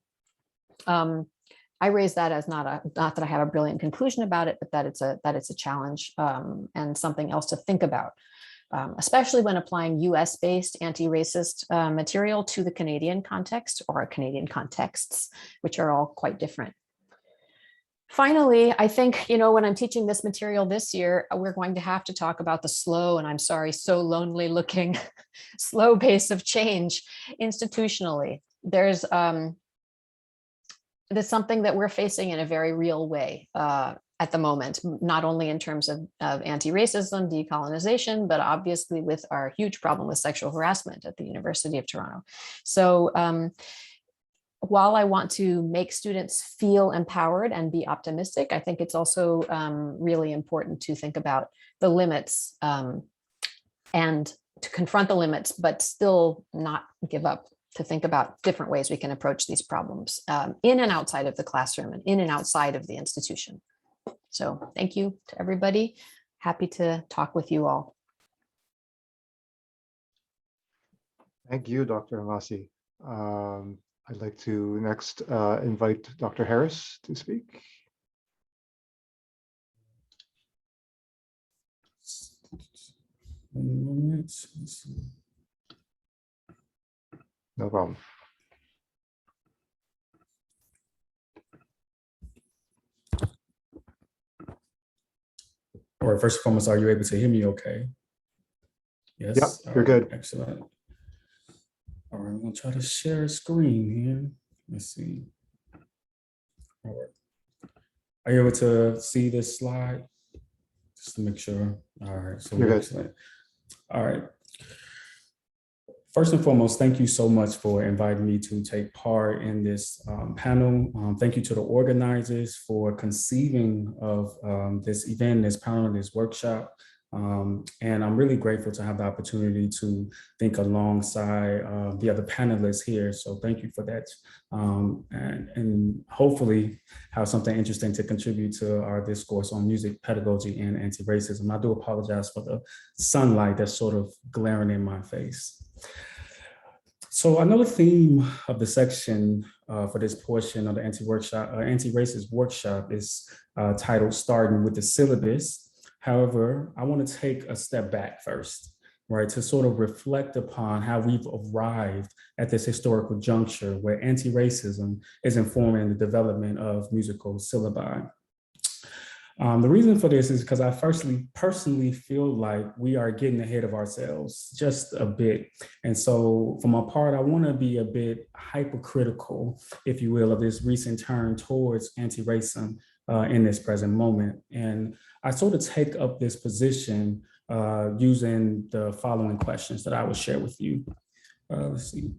I raise that as not that I have a brilliant conclusion about it, but that it's a challenge and something else to think about, especially when applying US-based anti-racist material to the Canadian context or Canadian contexts, which are all quite different. Finally, I think, when I'm teaching this material this year, we're going to have to talk about the slow, and I'm sorry, so lonely looking, slow pace of change institutionally. There's something that we're facing in a very real way at the moment, not only in terms of anti-racism, decolonization, but obviously with our huge problem with sexual harassment at the University of Toronto. So while I want to make students feel empowered and be optimistic, I think it's also really important to think about the limits and to confront the limits, but still not give up, to think about different ways we can approach these problems in and outside of the classroom and in and outside of the institution. So thank you to everybody. Happy to talk with you all. Thank you, Dr. Hemmasi. I'd like to next invite Dr. Harris to speak. No problem. Or first and foremost, are you able to hear me okay? Yes. Yep, you're good. Excellent. All right, I'm gonna try to share a screen here. Let's see. All right. Are you able to see this slide? Just to make sure. All right, so you're excellent. All right. First and foremost, thank you so much for inviting me to take part in this panel. Thank you to the organizers for conceiving of this event, this panel, this workshop. And I'm really grateful to have the opportunity to think alongside the other panelists here. So thank you for that. And hopefully have something interesting to contribute to our discourse on music, pedagogy, and anti-racism. I do apologize for the sunlight that's sort of glaring in my face. So another theme of the section for this portion of the anti-racist workshop is titled Starting with the Syllabus. However, I want to take a step back first, right, to sort of reflect upon how we've arrived at this historical juncture where anti-racism is informing the development of musical syllabi. The reason for this is because I personally feel like we are getting ahead of ourselves just a bit. And so for my part, I want to be a bit hypercritical, if you will, of this recent turn towards anti-racism in this present moment. And I sort of take up this position using the following questions that I will share with you. Let's see.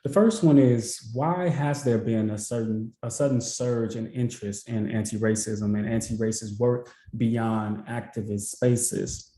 The first one is, why has there been a sudden surge in interest in anti-racism and anti-racist work beyond activist spaces?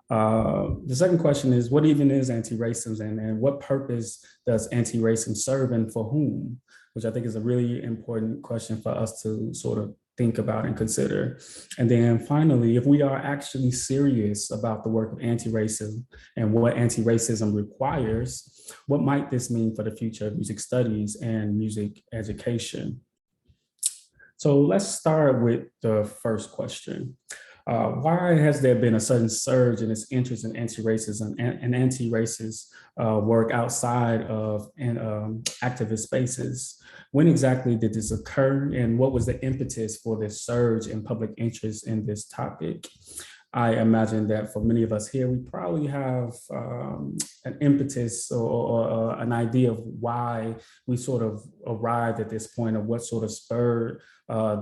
The second question is, what even is anti-racism and what purpose does anti-racism serve and for whom? Which I think is a really important question for us to sort of think about and consider. And then finally, if we are actually serious about the work of anti-racism and what anti-racism requires, what might this mean for the future of music studies and music education? So let's start with the first question. Why has there been a sudden surge in its interest in anti-racism and anti-racist work outside of activist spaces? When exactly did this occur, and what was the impetus for this surge in public interest in this topic? I imagine that for many of us here, we probably have an impetus or an idea of why we sort of arrived at this point, or what sort of spurred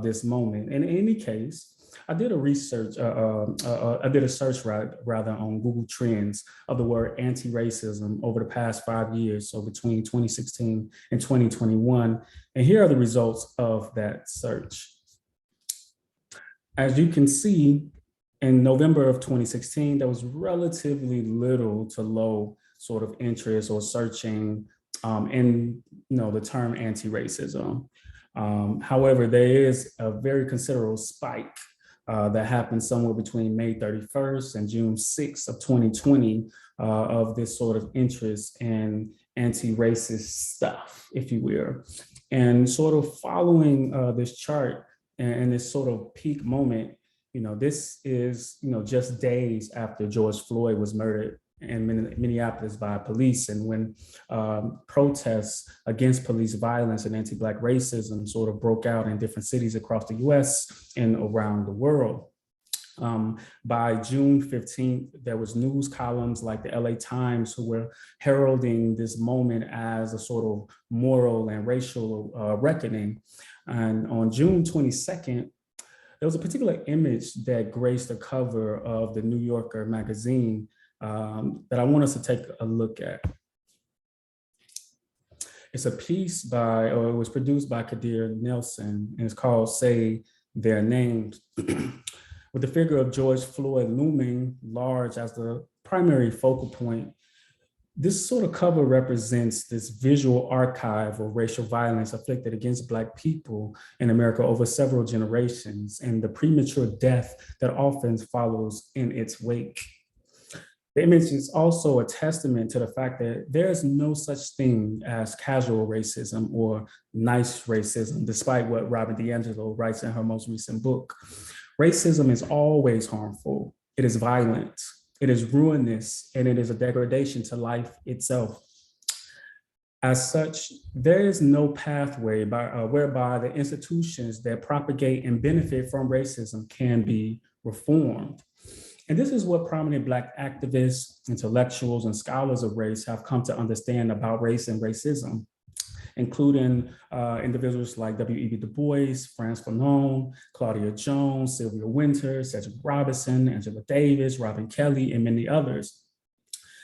this moment. And in any case, I did a research, I did a search rather on Google Trends of the word anti-racism over the past 5 years, so between 2016 and 2021. And here are the results of that search. As you can see, in November of 2016, there was relatively little to low sort of interest or searching in the term anti-racism. However, there is a very considerable spike that happened somewhere between May 31st and June 6th of 2020 of this sort of interest in anti-racist stuff, if you will. And sort of following this chart and this sort of peak moment, this is, just days after George Floyd was murdered in Minneapolis by police, and when protests against police violence and anti-Black racism sort of broke out in different cities across the US and around the world. By June 15th, there was news columns like the LA Times who were heralding this moment as a sort of moral and racial reckoning. And on June 22nd, there was a particular image that graced the cover of the New Yorker magazine that I want us to take a look at. It's a piece it was produced by Kadir Nelson, and it's called Say Their Names, with the figure of George Floyd looming large as the primary focal point. This sort of cover represents this visual archive of racial violence afflicted against Black people in America over several generations, and the premature death that often follows in its wake. The image is also a testament to the fact that there is no such thing as casual racism or nice racism, despite what Robin DiAngelo writes in her most recent book. Racism is always harmful. It is violent. It is ruinous, and it is a degradation to life itself. As such, there is no pathway whereby the institutions that propagate and benefit from racism can be reformed. And this is what prominent Black activists, intellectuals, and scholars of race have come to understand about race and racism, including individuals like W.E.B. Du Bois, Frantz Fanon, Claudia Jones, Sylvia Winters, Cedric Robinson, Angela Davis, Robin Kelly, and many others.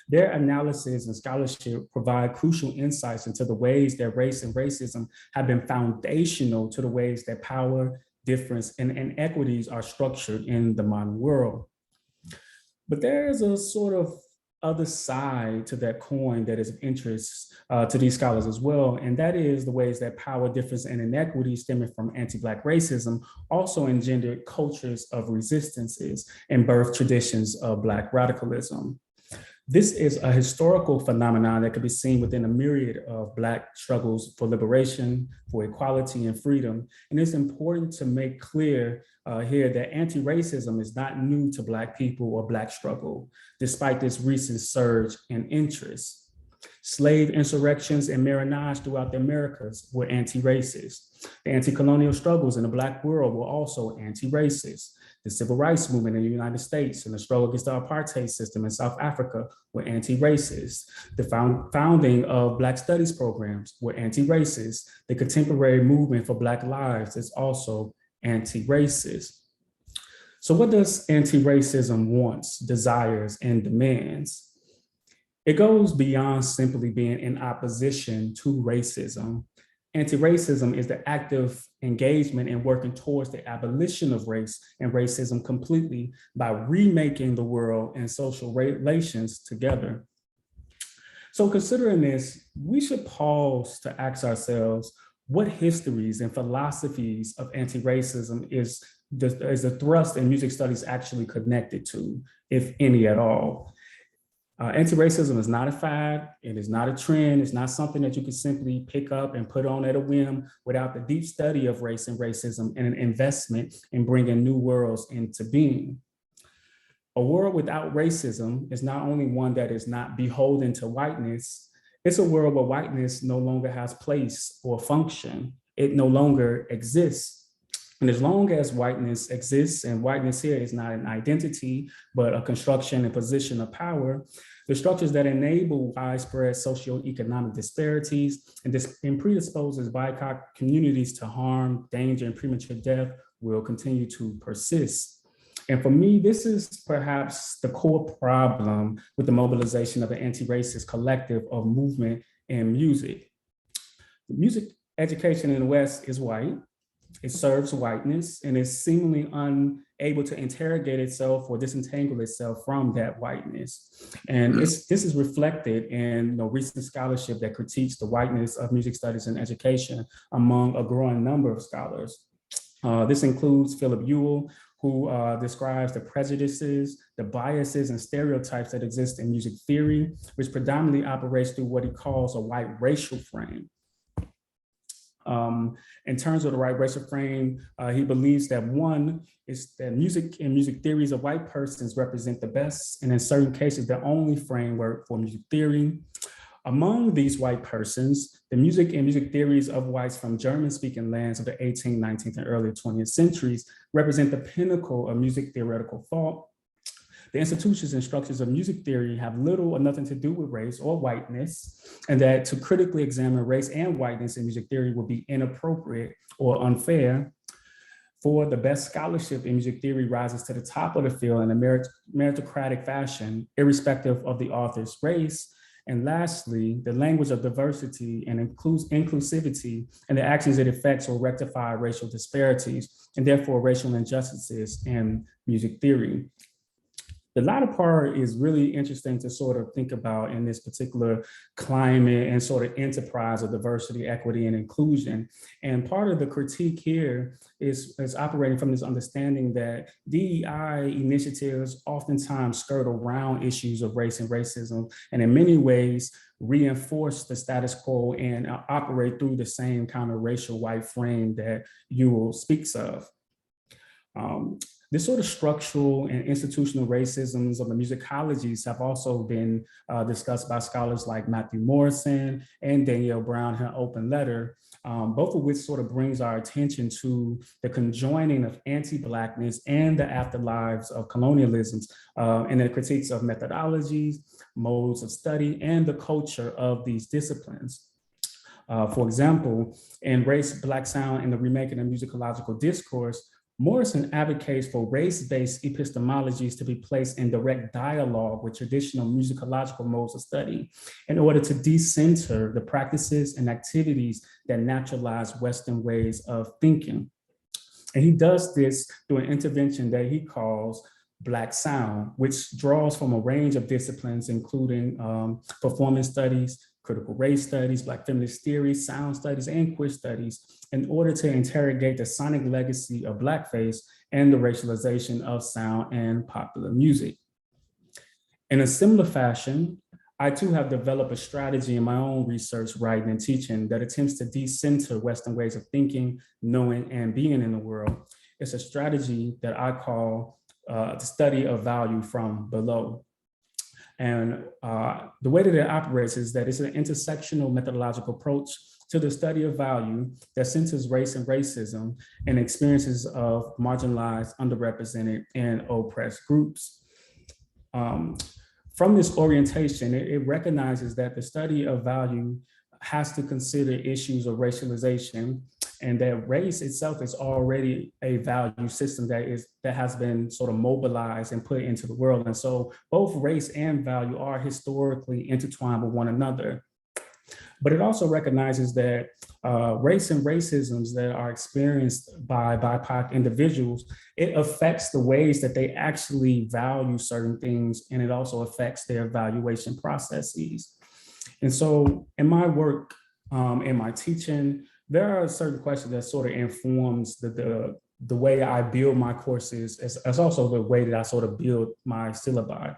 Their analysis and scholarship provide crucial insights into the ways that race and racism have been foundational to the ways that power, difference, and inequities are structured in the modern world. But there is a sort of other side to that coin that is of interest to these scholars as well, and that is the ways that power, difference, and inequity stemming from anti-Black racism also engendered cultures of resistances and birthed traditions of Black radicalism. This is a historical phenomenon that can be seen within a myriad of Black struggles for liberation, for equality, and freedom. And it's important to make clear here that anti-racism is not new to Black people or Black struggle, despite this recent surge in interest. Slave insurrections and marriage throughout the Americas were anti-racist. The anti-colonial struggles in the Black world were also anti-racist. The civil rights movement in the United States and the struggle against the apartheid system in South Africa were anti-racist. The founding of Black studies programs were anti-racist. The contemporary movement for Black lives is also anti-racist. So what does anti-racism wants, desires, and demands? It goes beyond simply being in opposition to racism. Anti-racism is the active engagement in working towards the abolition of race and racism completely by remaking the world and social relations together. So considering this, we should pause to ask ourselves what histories and philosophies of anti-racism is the thrust in music studies actually connected to, if any at all. Anti-racism is not a fad, it is not a trend, it's not something that you can simply pick up and put on at a whim without the deep study of race and racism and an investment in bringing new worlds into being. A world without racism is not only one that is not beholden to whiteness, it's a world where whiteness no longer has place or function. It no longer exists. And as long as whiteness exists, and whiteness here is not an identity, but a construction and position of power, the structures that enable widespread socioeconomic disparities and predisposes BIPOC communities to harm, danger, and premature death will continue to persist. And for me, this is perhaps the core problem with the mobilization of the anti-racist collective or movement in music. Music education in the West is white. It serves whiteness and is seemingly unable to interrogate itself or disentangle itself from that whiteness. And this is reflected in recent scholarship that critiques the whiteness of music studies and education among a growing number of scholars. This includes Philip Ewell, who describes the prejudices, the biases and stereotypes that exist in music theory, which predominantly operates through what he calls a white racial frame. In terms of the white racial frame, he believes that one is that music and music theories of white persons represent the best, and in certain cases, the only framework for music theory. Among these white persons, the music and music theories of whites from German-speaking lands of the 18th, 19th, and early 20th centuries represent the pinnacle of music theoretical thought. The institutions and structures of music theory have little or nothing to do with race or whiteness, and that to critically examine race and whiteness in music theory would be inappropriate or unfair. For the best scholarship in music theory rises to the top of the field in a meritocratic fashion, irrespective of the author's race. And lastly, the language of diversity and inclusivity and the actions it affects will rectify racial disparities and therefore racial injustices in music theory. The latter part is really interesting to sort of think about in this particular climate and sort of enterprise of diversity, equity, and inclusion. And part of the critique here is operating from this understanding that DEI initiatives oftentimes skirt around issues of race and racism, and in many ways reinforce the status quo and operate through the same kind of racial white frame that Ewell speaks of. This sort of structural and institutional racisms of the musicologies have also been discussed by scholars like Matthew Morrison and Danielle Brown in Open Letter, both of which sort of brings our attention to the conjoining of anti-Blackness and the afterlives of colonialisms and the critiques of methodologies, modes of study, and the culture of these disciplines. For example, in Race, Black Sound and the Remaking of Musicological Discourse, Morrison advocates for race-based epistemologies to be placed in direct dialogue with traditional musicological modes of study in order to decenter the practices and activities that naturalize Western ways of thinking. And he does this through an intervention that he calls Black Sound, which draws from a range of disciplines, including performance studies, critical race studies, Black feminist theory, sound studies, and queer studies, in order to interrogate the sonic legacy of Blackface and the racialization of sound and popular music. In a similar fashion, I too have developed a strategy in my own research, writing, and teaching that attempts to decenter Western ways of thinking, knowing, and being in the world. It's a strategy that I call the study of value from below. And the way that it operates is that it's an intersectional methodological approach to the study of value that centers race and racism and experiences of marginalized, underrepresented, and oppressed groups. From this orientation, it recognizes that the study of value has to consider issues of racialization, and that race itself is already a value system that has been sort of mobilized and put into the world. And so both race and value are historically intertwined with one another. But it also recognizes that race and racisms that are experienced by BIPOC individuals, it affects the ways that they actually value certain things, and it also affects their evaluation processes. And so in my work, in my teaching, there are certain questions that sort of informs the way I build my courses, as also the way that I sort of build my syllabi.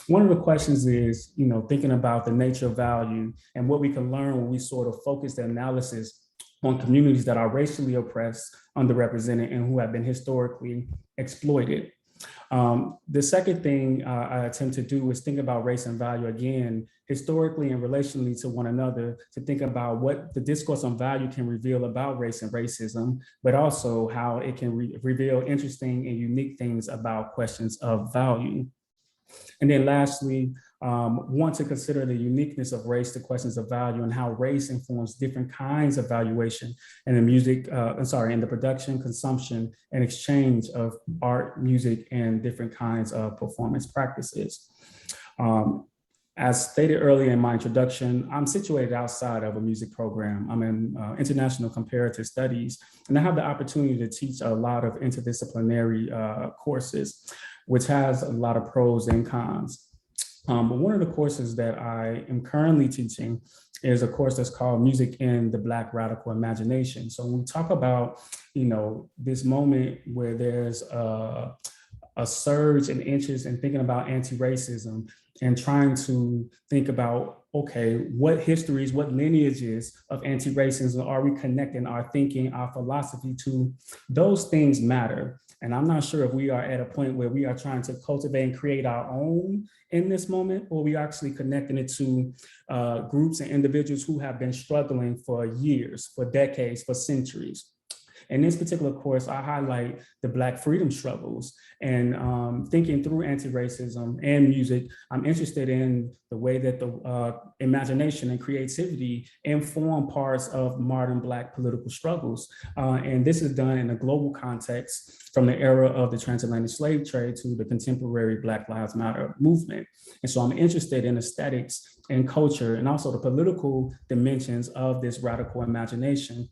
One of the questions is, thinking about the nature of value and what we can learn when we sort of focus the analysis on communities that are racially oppressed, underrepresented, and who have been historically exploited. The second thing I attempt to do is think about race and value again, historically and relationally to one another, to think about what the discourse on value can reveal about race and racism, but also how it can reveal interesting and unique things about questions of value. And then lastly, want to consider the uniqueness of race to questions of value and how race informs different kinds of valuation in the music, in the production, consumption, and exchange of art, music, and different kinds of performance practices. As stated earlier in my introduction, I'm situated outside of a music program. I'm in international comparative studies, and I have the opportunity to teach a lot of interdisciplinary courses, which has a lot of pros and cons. But one of the courses that I am currently teaching is a course that's called Music in the Black Radical Imagination. So when we talk about, this moment where there's a surge in interest in thinking about anti-racism and trying to think about, okay, what histories, what lineages of anti-racism are we connecting our thinking, our philosophy to? Those things matter. And I'm not sure if we are at a point where we are trying to cultivate and create our own in this moment, or we are actually connecting it to groups and individuals who have been struggling for years, for decades, for centuries. In this particular course, I highlight the Black freedom struggles and thinking through anti-racism and music. I'm interested in the way that the imagination and creativity inform parts of modern Black political struggles. And this is done in a global context from the era of the transatlantic slave trade to the contemporary Black Lives Matter movement. And so I'm interested in aesthetics and culture and also the political dimensions of this radical imagination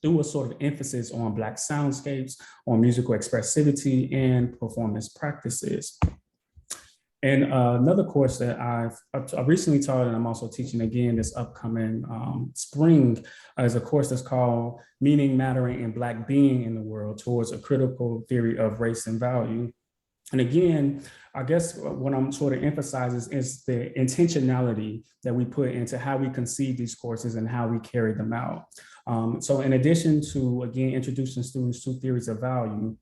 through a sort of emphasis on Black soundscapes, on musical expressivity and performance practices. And another course that I've recently taught, and I'm also teaching again this upcoming spring, is a course that's called Meaning, Mattering, and Black Being in the World Towards a Critical Theory of Race and Value. And again, I guess what I'm sort of emphasizing is the intentionality that we put into how we conceive these courses and how we carry them out. So in addition to, again, introducing students to theories of value,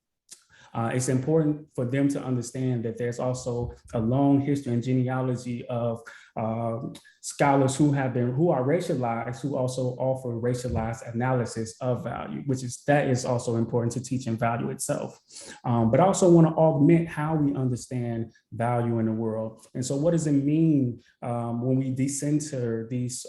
it's important for them to understand that there's also a long history and genealogy of scholars who are racialized, who also offer racialized analysis of value, that is also important to teach in value itself. But I also want to augment how we understand value in the world. And so what does it mean when we decenter these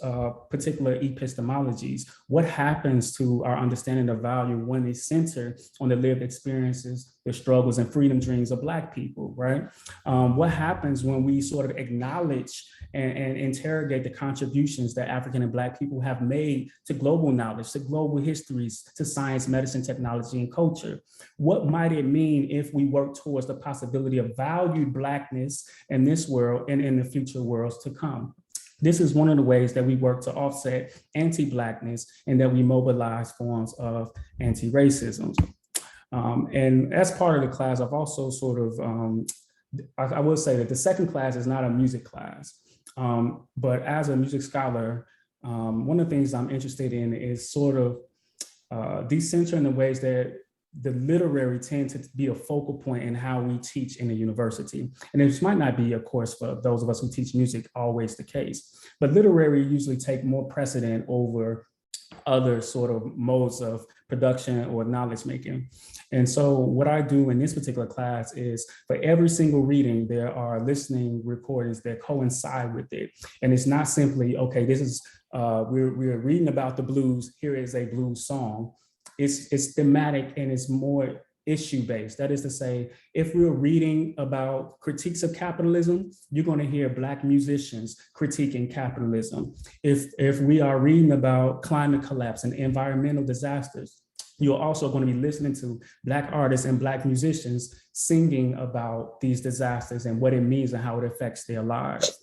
particular epistemologies? What happens to our understanding of value when they center on the lived experiences, the struggles and freedom dreams of Black people, right? What happens when we sort of acknowledge and interrogate the contributions that African and Black people have made to global knowledge, to global histories, to science, medicine, technology, and culture? What might it mean if we work towards the possibility of valued Blackness in this world and in the future worlds to come? This is one of the ways that we work to offset anti-Blackness and that we mobilize forms of anti-racism. And as part of the class, I've also sort of, I will say that the second class is not a music class, but as a music scholar, one of the things I'm interested in is sort of decentering the ways that the literary tend to be a focal point in how we teach in the university. And this might not be, of course, for those of us who teach music, always the case, but literary usually take more precedent over other sort of modes of production or knowledge making. And so what I do in this particular class is for every single reading, there are listening recordings that coincide with it. And it's not simply, okay, this is, we're reading about the blues, here is a blues song. It's thematic and it's more issue-based. That is to say, if we're reading about critiques of capitalism, you're going to hear Black musicians critiquing capitalism. If we are reading about climate collapse and environmental disasters, you're also going to be listening to Black artists and Black musicians singing about these disasters and what it means and how it affects their lives.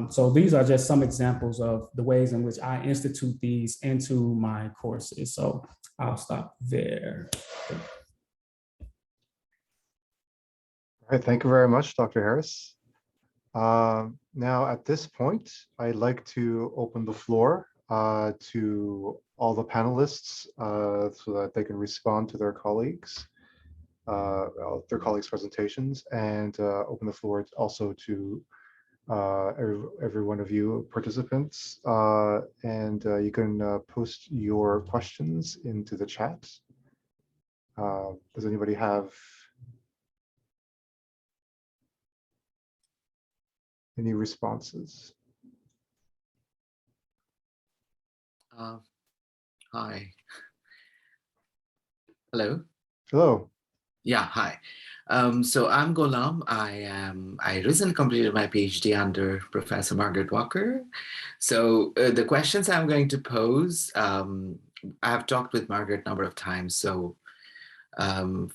So these are just some examples of the ways in which I institute these into my courses. So I'll stop there. All right, thank you very much, Dr. Harris. Now at this point, I'd like to open the floor to all the panelists so that they can respond to their colleagues' presentations, and open the floor also to every one of you participants. And you can post your questions into the chat. Does anybody have Any responses? Hi. Hello. Hello. Yeah, hi. So I'm Ghulam. I recently completed my PhD under Professor Margaret Walker. So the questions I'm going to pose, I've talked with Margaret a number of times. So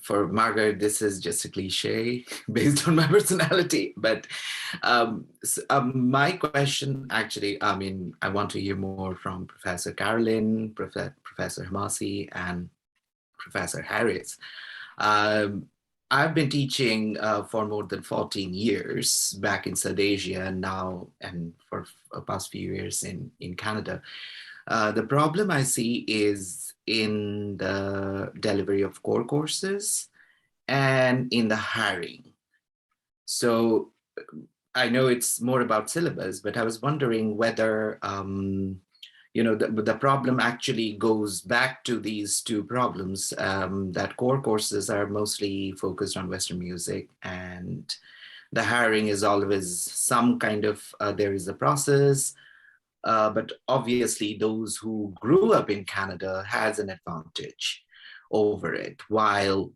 for Margaret, this is just a cliche based on my personality. But my question actually, I mean, I want to hear more from Professor Carolyn, Professor Hemmasi, and Professor Harris. I've been teaching for more than 14 years back in South Asia and now, and for the past few years in Canada. The problem I see is in the delivery of core courses and in the hiring. So I know it's more about syllabus, but I was wondering whether you know, the problem actually goes back to these two problems, that core courses are mostly focused on Western music, and the hiring is always some kind of, there is a process, but obviously those who grew up in Canada has an advantage over it, while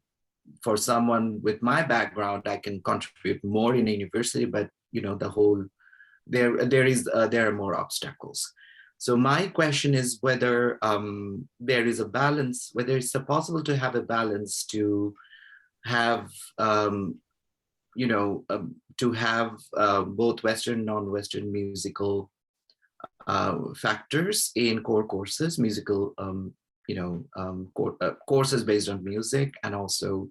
for someone with my background, I can contribute more in a university, but you know, the whole, there are more obstacles. So my question is whether there is a balance, whether it's possible to have a balance to have, you know, to have both Western, non-Western musical factors in core courses, musical, you know, courses based on music, and also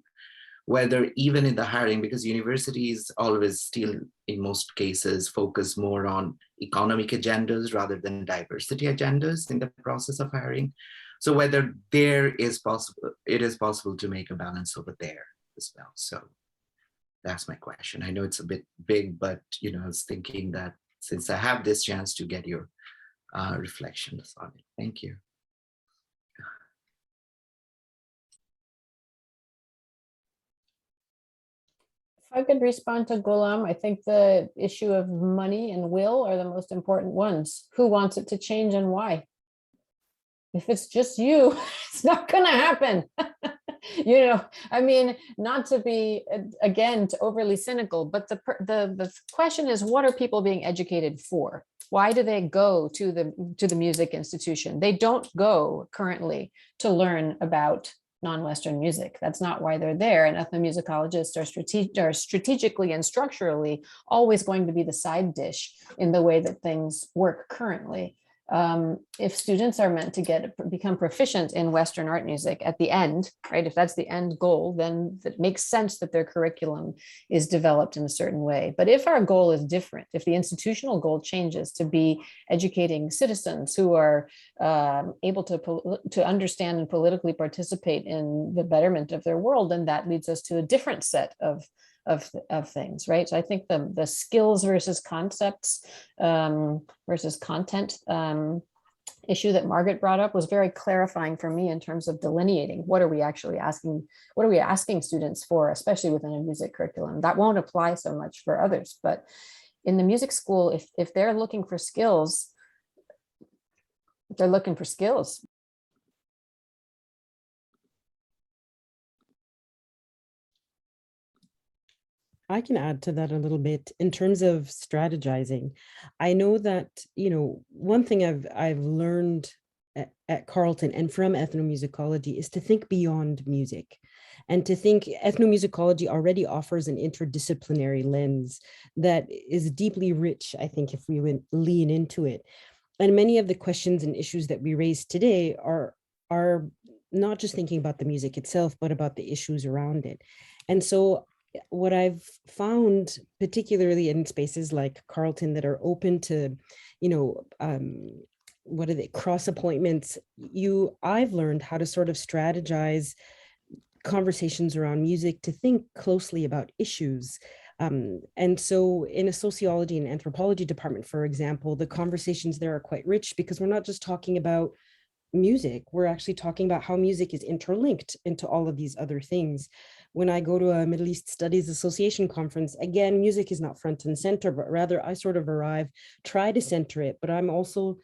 whether even in the hiring, because universities always still, in most cases, focus more on economic agendas rather than diversity agendas in the process of hiring. So whether it is possible to make a balance over there as well. So that's my question. I know it's a bit big, but you know, I was thinking that since I have this chance to get your reflections on it. Thank you. If I could respond to Ghulam, I think the issue of money and will are the most important ones. Who wants it to change and why? If it's just you, it's not going to happen. You know, I mean, not to be, again, to overly cynical, but the question is, what are people being educated for? Why do they go to the music institution? They don't go currently to learn about non-Western music. That's not why they're there. And ethnomusicologists are strategically and structurally always going to be the side dish in the way that things work currently. If students are meant to become proficient in Western art music at the end, right, if that's the end goal, then it makes sense that their curriculum is developed in a certain way. But if our goal is different, if the institutional goal changes to be educating citizens who are able to understand and politically participate in the betterment of their world, then that leads us to a different set of things, right? So I think the skills versus concepts versus content issue that Margaret brought up was very clarifying for me in terms of delineating what are we actually asking, what are we asking students for, especially within a music curriculum. That won't apply so much for others, but in the music school, if they're looking for skills, they're looking for skills. I can add to that a little bit in terms of strategizing. I know that, you know, one thing I've learned at Carleton and from ethnomusicology is to think beyond music, and to think ethnomusicology already offers an interdisciplinary lens that is deeply rich, I think, if we would lean into it. And many of the questions and issues that we raise today are not just thinking about the music itself, but about the issues around it. And so what I've found, particularly in spaces like Carleton that are open to, you know, what are they, cross appointments, I've learned how to sort of strategize conversations around music to think closely about issues. And so in a sociology and anthropology department, for example, the conversations there are quite rich because we're not just talking about music, we're actually talking about how music is interlinked into all of these other things. when I go to a Middle East Studies Association conference, again, music is not front and center, but rather I sort of try to center it, but I'm also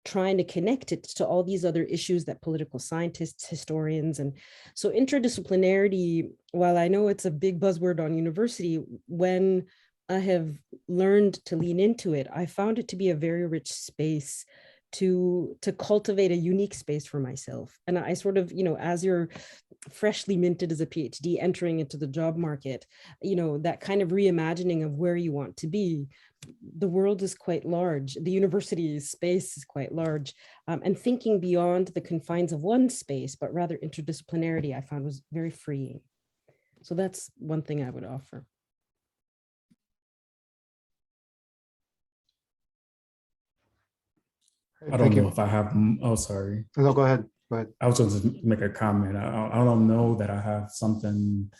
trying to connect it to all these other issues that political scientists, historians, and so interdisciplinarity, while I know it's a big buzzword on university, when I have learned to lean into it, I found it to be a very rich space to cultivate a unique space for myself. And I sort of, as you're freshly minted as a PhD entering into the job market, that kind of reimagining of where you want to be. The world is quite large. The university space is quite large. And thinking beyond the confines of one space, but rather interdisciplinarity, I found was very freeing. So that's one thing I would offer. I don't know if I have, oh, sorry. No, go ahead. Go ahead. I was going to make a comment. I don't know that I have something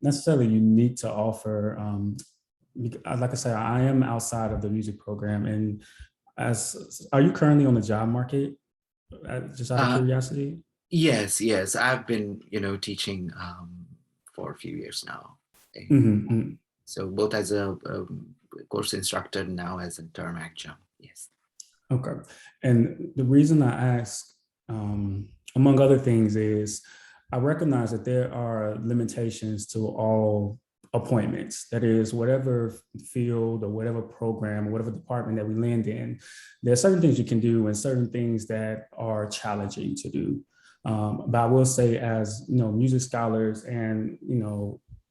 necessarily unique to offer. Like I said, I am outside of the music program. And are you currently on the job market? Just out of curiosity? Yes. I've been, teaching for a few years now. So both as a course instructor, now as a term adjunct. Yes. Okay. And the reason I ask, among other things, is I recognize that there are limitations to all appointments. That is, whatever field or whatever program or whatever department that we land in, there are certain things you can do and certain things that are challenging to do. But I will say, as music scholars, and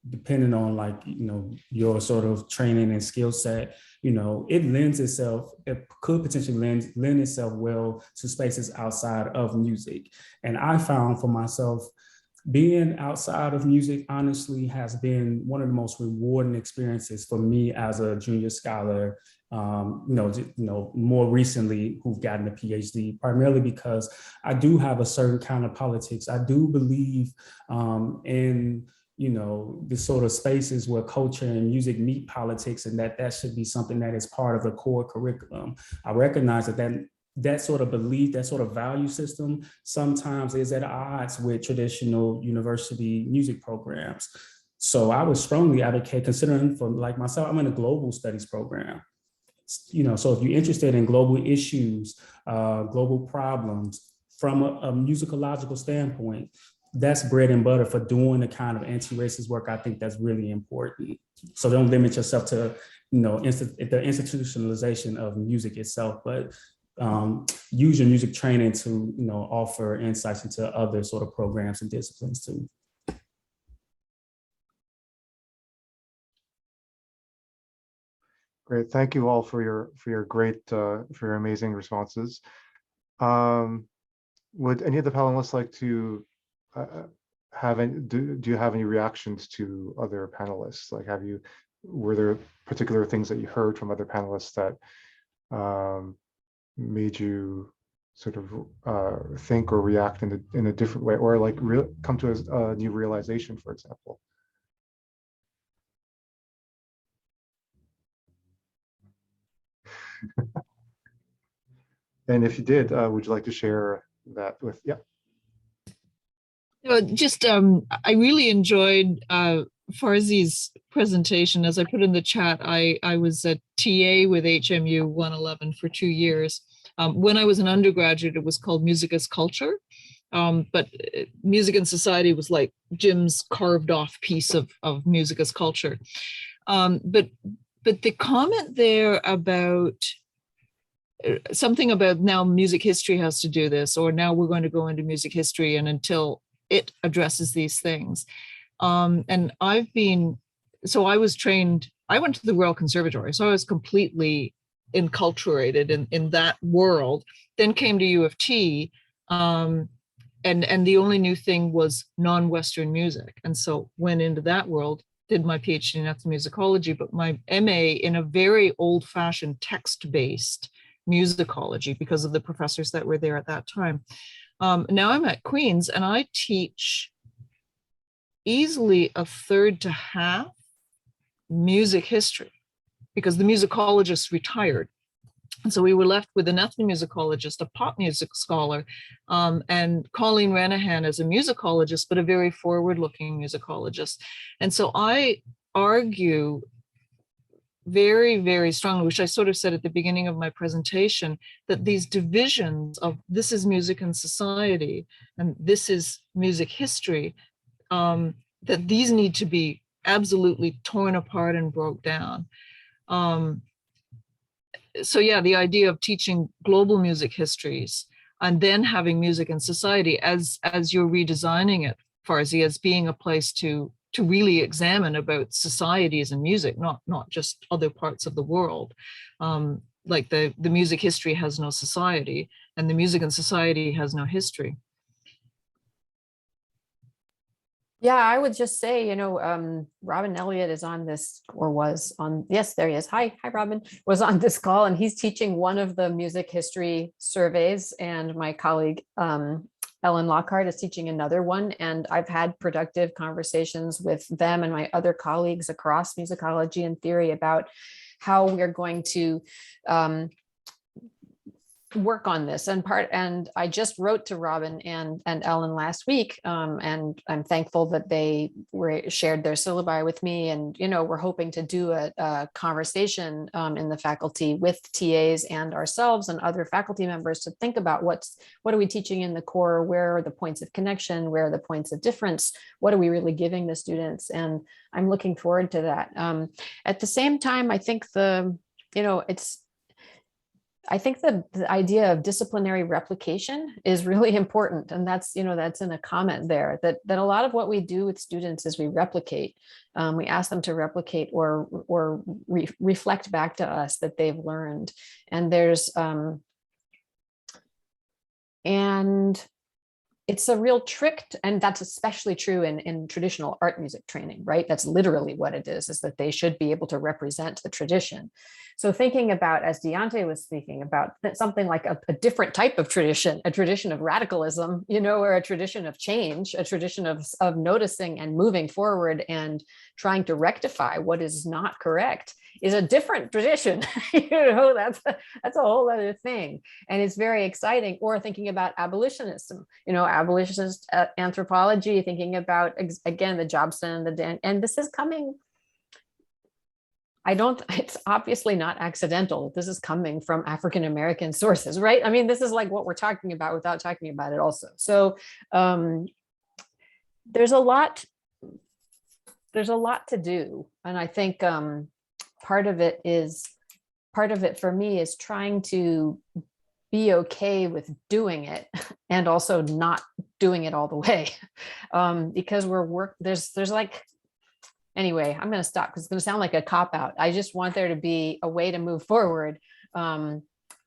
depending on your sort of training and skill set, it could potentially lend itself well to spaces outside of music. And I found for myself, being outside of music, honestly, has been one of the most rewarding experiences for me as a junior scholar, more recently, who've gotten a PhD, primarily because I do have a certain kind of politics. I do believe in the sort of spaces where culture and music meet politics, and that should be something that is part of the core curriculum. I recognize that sort of belief, that sort of value system sometimes is at odds with traditional university music programs. So I would strongly advocate, considering for like myself, I'm in a global studies program. So if you're interested in global issues, global problems from a musicological standpoint, that's bread and butter for doing the kind of anti-racist work I think that's really important. So don't limit yourself to, the institutionalization of music itself, but use your music training to, offer insights into other sort of programs and disciplines too. Great, thank you all for your amazing responses. Would any of the panelists like to do you have any reactions to other panelists? Like, were there particular things that you heard from other panelists that made you sort of think or react in a different way, or like come to a new realization, for example? And if you did, would you like to share that with? Yeah. I really enjoyed Farzi's presentation. As I put in the chat, I was a TA with HMU 111 for 2 years. When I was an undergraduate, it was called Music as Culture, but Music and Society was like Jim's carved off piece of Music as Culture. But the comment there about something about now music history has to do this, or now we're going to go into music history, and until it addresses these things. And I was trained, I went to the Royal Conservatory, so I was completely enculturated in that world, then came to U of T, and the only new thing was non-Western music. And so went into that world, did my PhD in ethnomusicology, but my MA in a very old-fashioned text-based musicology because of the professors that were there at that time. Now I'm at Queen's and I teach easily a third to half music history because the musicologists retired. And so we were left with an ethnomusicologist, a pop music scholar, and Colleen Renahan as a musicologist, but a very forward-looking musicologist. And so I argue very, very strongly, which I sort of said at the beginning of my presentation, that these divisions of this is music and society and this is music history, that these need to be absolutely torn apart and broke down. So yeah, the idea of teaching global music histories and then having music and society as you're redesigning it, Farzaneh, as being a place to really examine about societies and music, not just other parts of the world. Like the music history has no society and the music and society has no history. Yeah, I would just say, Robin Elliott is on this, or was on, yes, there he is. Hi, Robin, was on this call, and he's teaching one of the music history surveys, and my colleague, Ellen Lockhart, is teaching another one. And I've had productive conversations with them and my other colleagues across musicology and theory about how we're going to work on this. And I just wrote to Robin and Ellen last week, and I'm thankful that they shared their syllabi with me. And we're hoping to do a conversation in the faculty with TAs and ourselves and other faculty members to think about what are we teaching in the core, where are the points of connection, where are the points of difference, what are we really giving the students, and I'm looking forward to that. At the same time, I think I think the idea of disciplinary replication is really important. And that's in a comment there, that a lot of what we do with students is we replicate. We ask them to replicate or reflect back to us that they've learned. And and it's a real trick, and that's especially true in traditional art music training, right? That's literally what it is that they should be able to represent the tradition. So thinking about, as Deonte was speaking about, something like a different type of tradition, a tradition of radicalism, or a tradition of change, a tradition of noticing and moving forward and trying to rectify what is not correct, is a different tradition. That's a whole other thing. And it's very exciting. Or thinking about abolitionism, abolitionist anthropology, thinking about, again, the Jobson, and this is coming. It's obviously not accidental. This is coming from African-American sources, right? I mean, this is like what we're talking about without talking about it also. So there's a lot to do. And I think part of it for me is trying to be okay with doing it and also not doing it all the way. Because there's like, anyway, I'm going to stop because it's going to sound like a cop-out. I just want there to be a way to move forward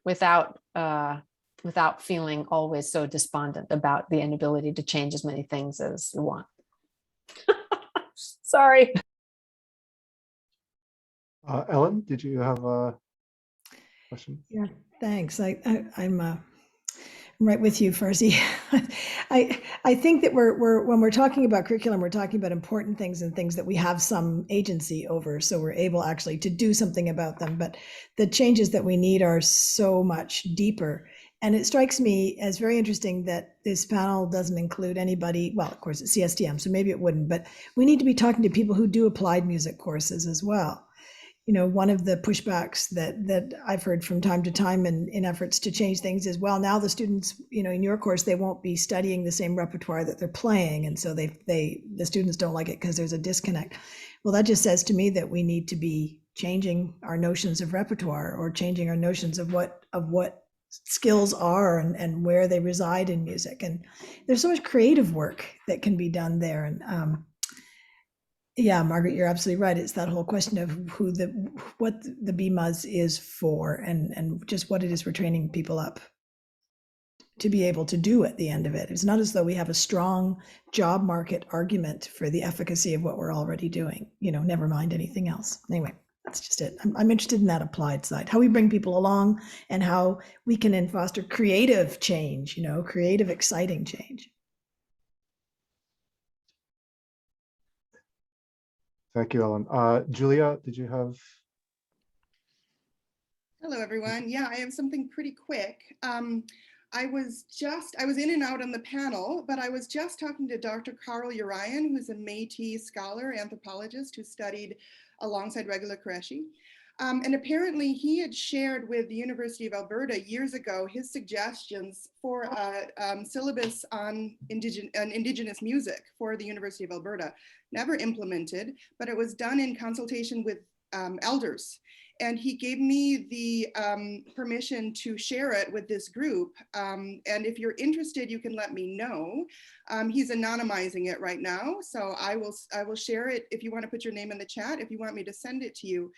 without feeling always so despondent about the inability to change as many things as you want. Sorry. Ellen, did you have a question? Yeah, thanks. I'm right with you, Farzaneh. I think that when we're talking about curriculum, we're talking about important things and things that we have some agency over, so we're able actually to do something about them. But the changes that we need are so much deeper. And it strikes me as very interesting that this panel doesn't include anybody, well, of course, it's CSTM, so maybe it wouldn't, but we need to be talking to people who do applied music courses as well. One of the pushbacks that I've heard from time to time in efforts to change things is, well, now the students, in your course, they won't be studying the same repertoire that they're playing. And so the students don't like it because there's a disconnect. Well, that just says to me that we need to be changing our notions of repertoire, or changing our notions of what skills are and where they reside in music. And there's so much creative work that can be done there. And yeah, Margaret, you're absolutely right. It's that whole question of what the BMUS is for, and just what it is for training people up to be able to do at the end of it. It's not as though we have a strong job market argument for the efficacy of what we're already doing, never mind anything else. Anyway, that's just it. I'm interested in that applied side, how we bring people along and how we can then foster creative change, creative, exciting change. Thank you, Ellen. Julia, did you have? Hello, everyone. Yeah, I have something pretty quick. I was in and out on the panel, but I was just talking to Dr. Carl Urian, who's a Métis scholar, anthropologist who studied alongside Regula Qureshi. And apparently he had shared with the University of Alberta years ago his suggestions for a syllabus on Indigenous music for the University of Alberta. Never implemented, but it was done in consultation with elders. And he gave me the permission to share it with this group. And if you're interested, you can let me know. He's anonymizing it right now. So I will share it if you want to put your name in the chat, if you want me to send it to you.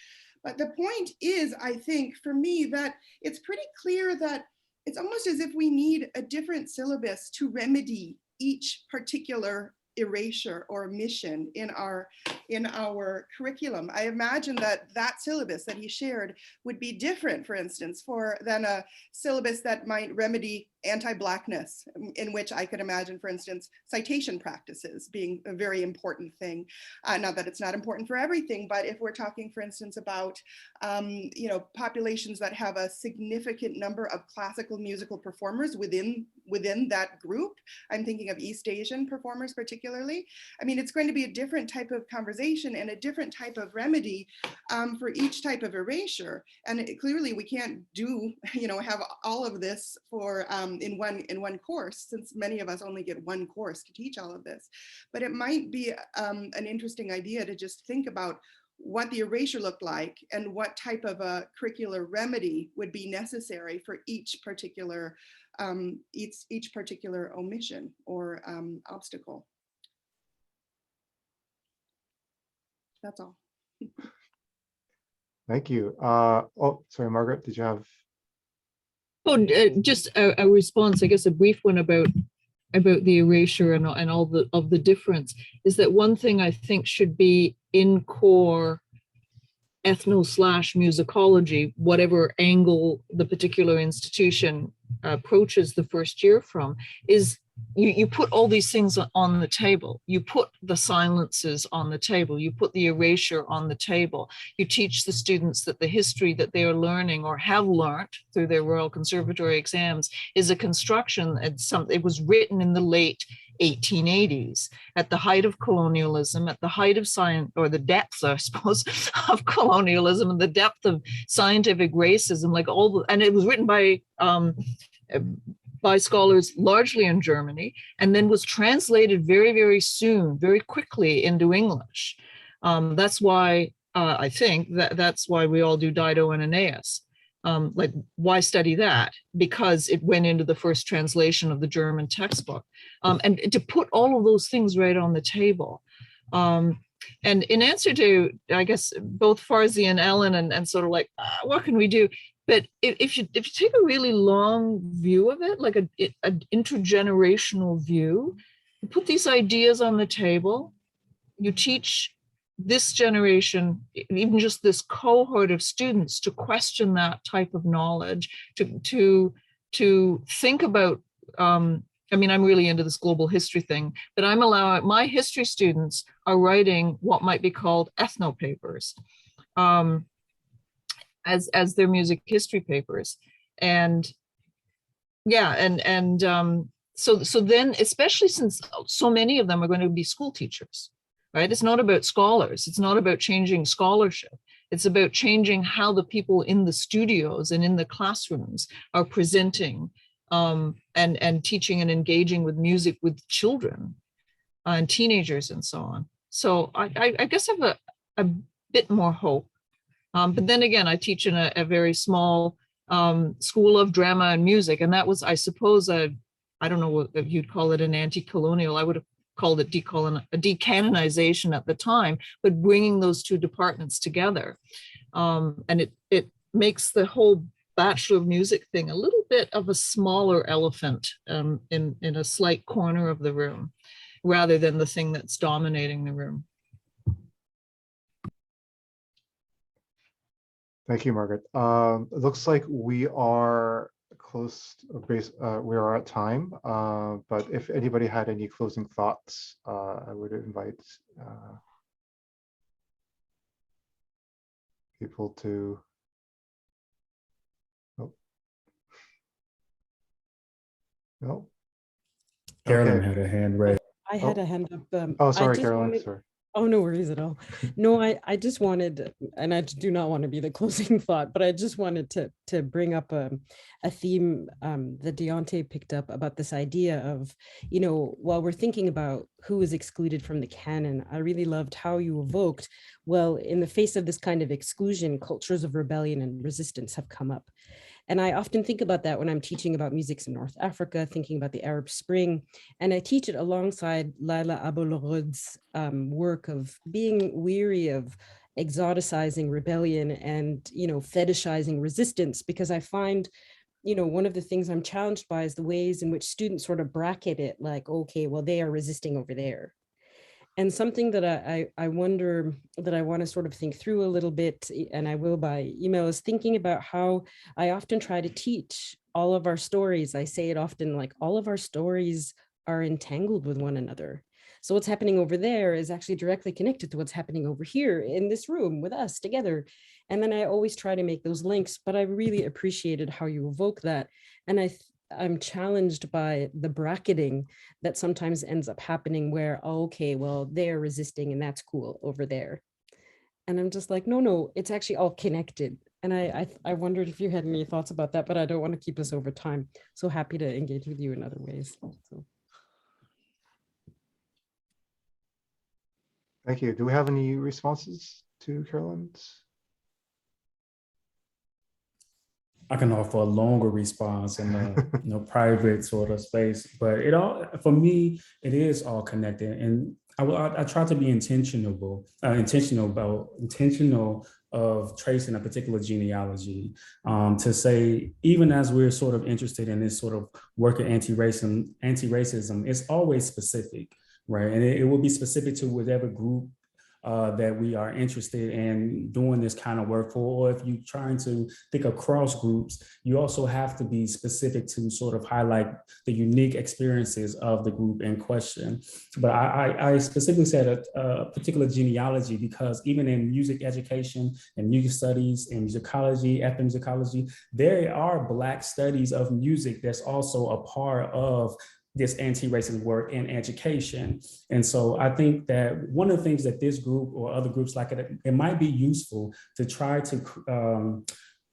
But the point is, I think for me, that it's pretty clear that it's almost as if we need a different syllabus to remedy each particular erasure or omission in our curriculum. I imagine that syllabus that he shared would be different, for instance, than a syllabus that might remedy anti-Blackness, in which I could imagine, for instance, citation practices being a very important thing. Not that it's not important for everything, but if we're talking, for instance, about populations that have a significant number of classical musical performers within that group, I'm thinking of East Asian performers particularly. I mean, it's going to be a different type of conversation and a different type of remedy for each type of erasure. And clearly we can't have all of this for in one course, since many of us only get one course to teach all of this. But it might be an interesting idea to just think about what the erasure looked like and what type of a curricular remedy would be necessary for each particular omission or obstacle. That's all. Thank you. Oh, sorry, Margaret, did you have? Oh, just a response, I guess a brief one about the erasure and all the difference is that one thing I think should be in core ethno/musicology, whatever angle the particular institution approaches the first year from, is you put all these things on the table. You put the silences on the table. You put the erasure on the table. You teach the students that the history that they are learning or have learned through their Royal Conservatory exams is a construction. It was written in the late 1880s, at the height of colonialism, at the height of science, or the depth, I suppose, of colonialism and the depth of scientific racism, and it was written by scholars largely in Germany, and then was translated very, very soon, very quickly into English. That's why I think that's why we all do Dido and Aeneas. Why study that? Because it went into the first translation of the German textbook. And to put all of those things right on the table. And in answer to, I guess, both Farzaneh and Ellen, and sort of what can we do? But if you take a really long view of it, like an intergenerational view, you put these ideas on the table, you teach this generation, even just this cohort of students, to question that type of knowledge, to think about, I'm really into this global history thing, but my history students are writing what might be called ethno papers. As their music history papers. And yeah, so then, especially since so many of them are going to be school teachers, right? It's not about scholars. It's not about changing scholarship. It's about changing how the people in the studios and in the classrooms are presenting and teaching and engaging with music with children and teenagers and so on. So I guess I have a bit more hope. But then again, I teach in a very small school of drama and music. And that was, I suppose, I don't know if you'd call it an anti-colonial. I would have called it a decanonization at the time, but bringing those two departments together. And it makes the whole Bachelor of Music thing a little bit of a smaller elephant in a slight corner of the room, rather than the thing that's dominating the room. Thank you, Margaret. It looks like we are close, we are at time, but if anybody had any closing thoughts, I would invite people to No. Carolyn Okay. had her hand raised. I had Oh. a hand up. Oh, I sorry, just Carolyn. wanted- Sorry. Oh, no worries at all. No, I just wanted, and I do not want to be the closing thought, but I just wanted to bring up a theme that Deonte picked up about this idea of, while we're thinking about who is excluded from the canon, I really loved how you evoked, well, in the face of this kind of exclusion, cultures of rebellion and resistance have come up. And I often think about that when I'm teaching about music in North Africa, thinking about the Arab Spring. And I teach it alongside Laila Abu-Lughud's work of being weary of exoticizing rebellion and, fetishizing resistance, because I find, one of the things I'm challenged by is the ways in which students sort of bracket it like, okay, well, they are resisting over there. And something that I wonder that I want to sort of think through a little bit, and I will by email, is thinking about how I often try to teach all of our stories. I say it often, like all of our stories are entangled with one another. So what's happening over there is actually directly connected to what's happening over here in this room with us together. And then I always try to make those links, but I really appreciated how you evoke that. And I'm challenged by the bracketing that sometimes ends up happening where, oh, okay, well, they're resisting and that's cool over there. And I'm just like, no, it's actually all connected. And I wondered if you had any thoughts about that, but I don't want to keep us over time. So happy to engage with you in other ways. So. Thank you. Do we have any responses to Carolyn's? I can offer a longer response in a private sort of space, but it all, for me, it is all connected. And I try to be intentional of tracing a particular genealogy, to say, even as we're sort of interested in this sort of work at anti-racism, it's always specific, right? And it will be specific to whatever group that we are interested in doing this kind of work for, or if you're trying to think across groups, you also have to be specific to sort of highlight the unique experiences of the group in question. But I specifically said a particular genealogy because even in music education and music studies and musicology, ethnomusicology, there are Black studies of music that's also a part of this anti-racist work in education. And so I think that one of the things that this group or other groups like it might be useful to try to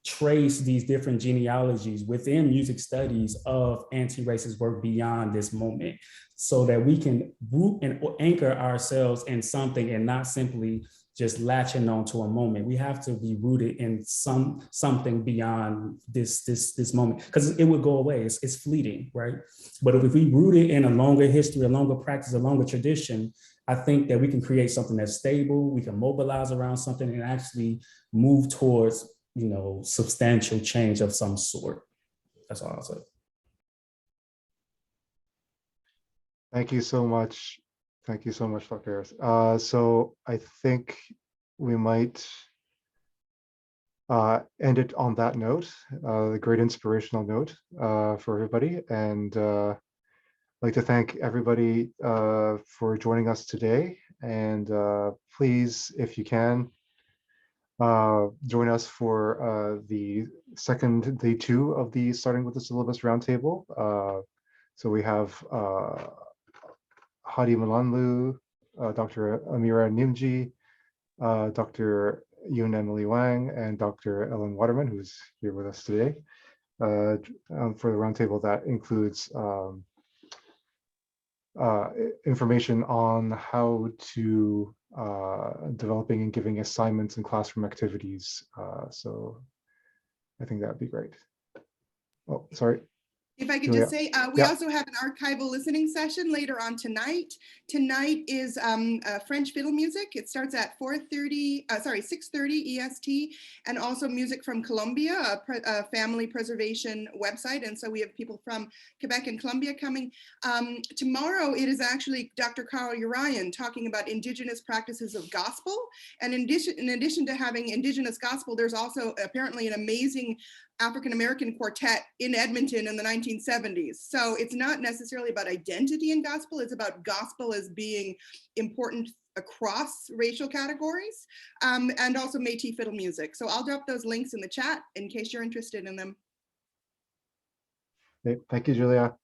trace these different genealogies within music studies of anti-racist work beyond this moment, so that we can root and anchor ourselves in something and not simply just latching on to a moment. We have to be rooted in something beyond this moment, because it would go away. It's fleeting, right? But if we root it in a longer history, a longer practice, a longer tradition, I think that we can create something that's stable. We can mobilize around something and actually move towards, substantial change of some sort. That's all I'll say. Thank you so much. Thank you so much, Dr. Harris. So I think we might end it on that note, the great inspirational note for everybody. And I'd like to thank everybody for joining us today. And please, if you can, join us for the second day 2 of the Starting with the Syllabus Roundtable. So we have Hadi Malanlu, Dr. Amira Nimji, Dr. Yoon Emily Wang, and Dr. Ellen Waterman, who's here with us today, for the roundtable that includes information on how to developing and giving assignments and classroom activities. So I think that'd be great. Oh, sorry. If I could just say, we also have an archival listening session later on tonight. Tonight is French fiddle music. It starts at 6:30 EST, and also music from Colombia, a family preservation website. And so we have people from Quebec and Colombia coming. Tomorrow, it is actually Dr. Carl Urian talking about Indigenous practices of gospel. And in addition to having Indigenous gospel, there's also apparently an amazing African-American quartet in Edmonton in the 1970s. So it's not necessarily about identity in gospel, it's about gospel as being important across racial categories, and also Métis fiddle music. So I'll drop those links in the chat in case you're interested in them. Okay, thank you, Julia.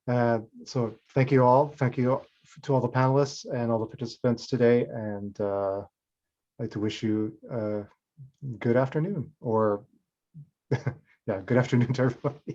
So thank you all. Thank you to all the panelists and all the participants today. And I'd like to wish you a good afternoon, or yeah, good afternoon to everybody.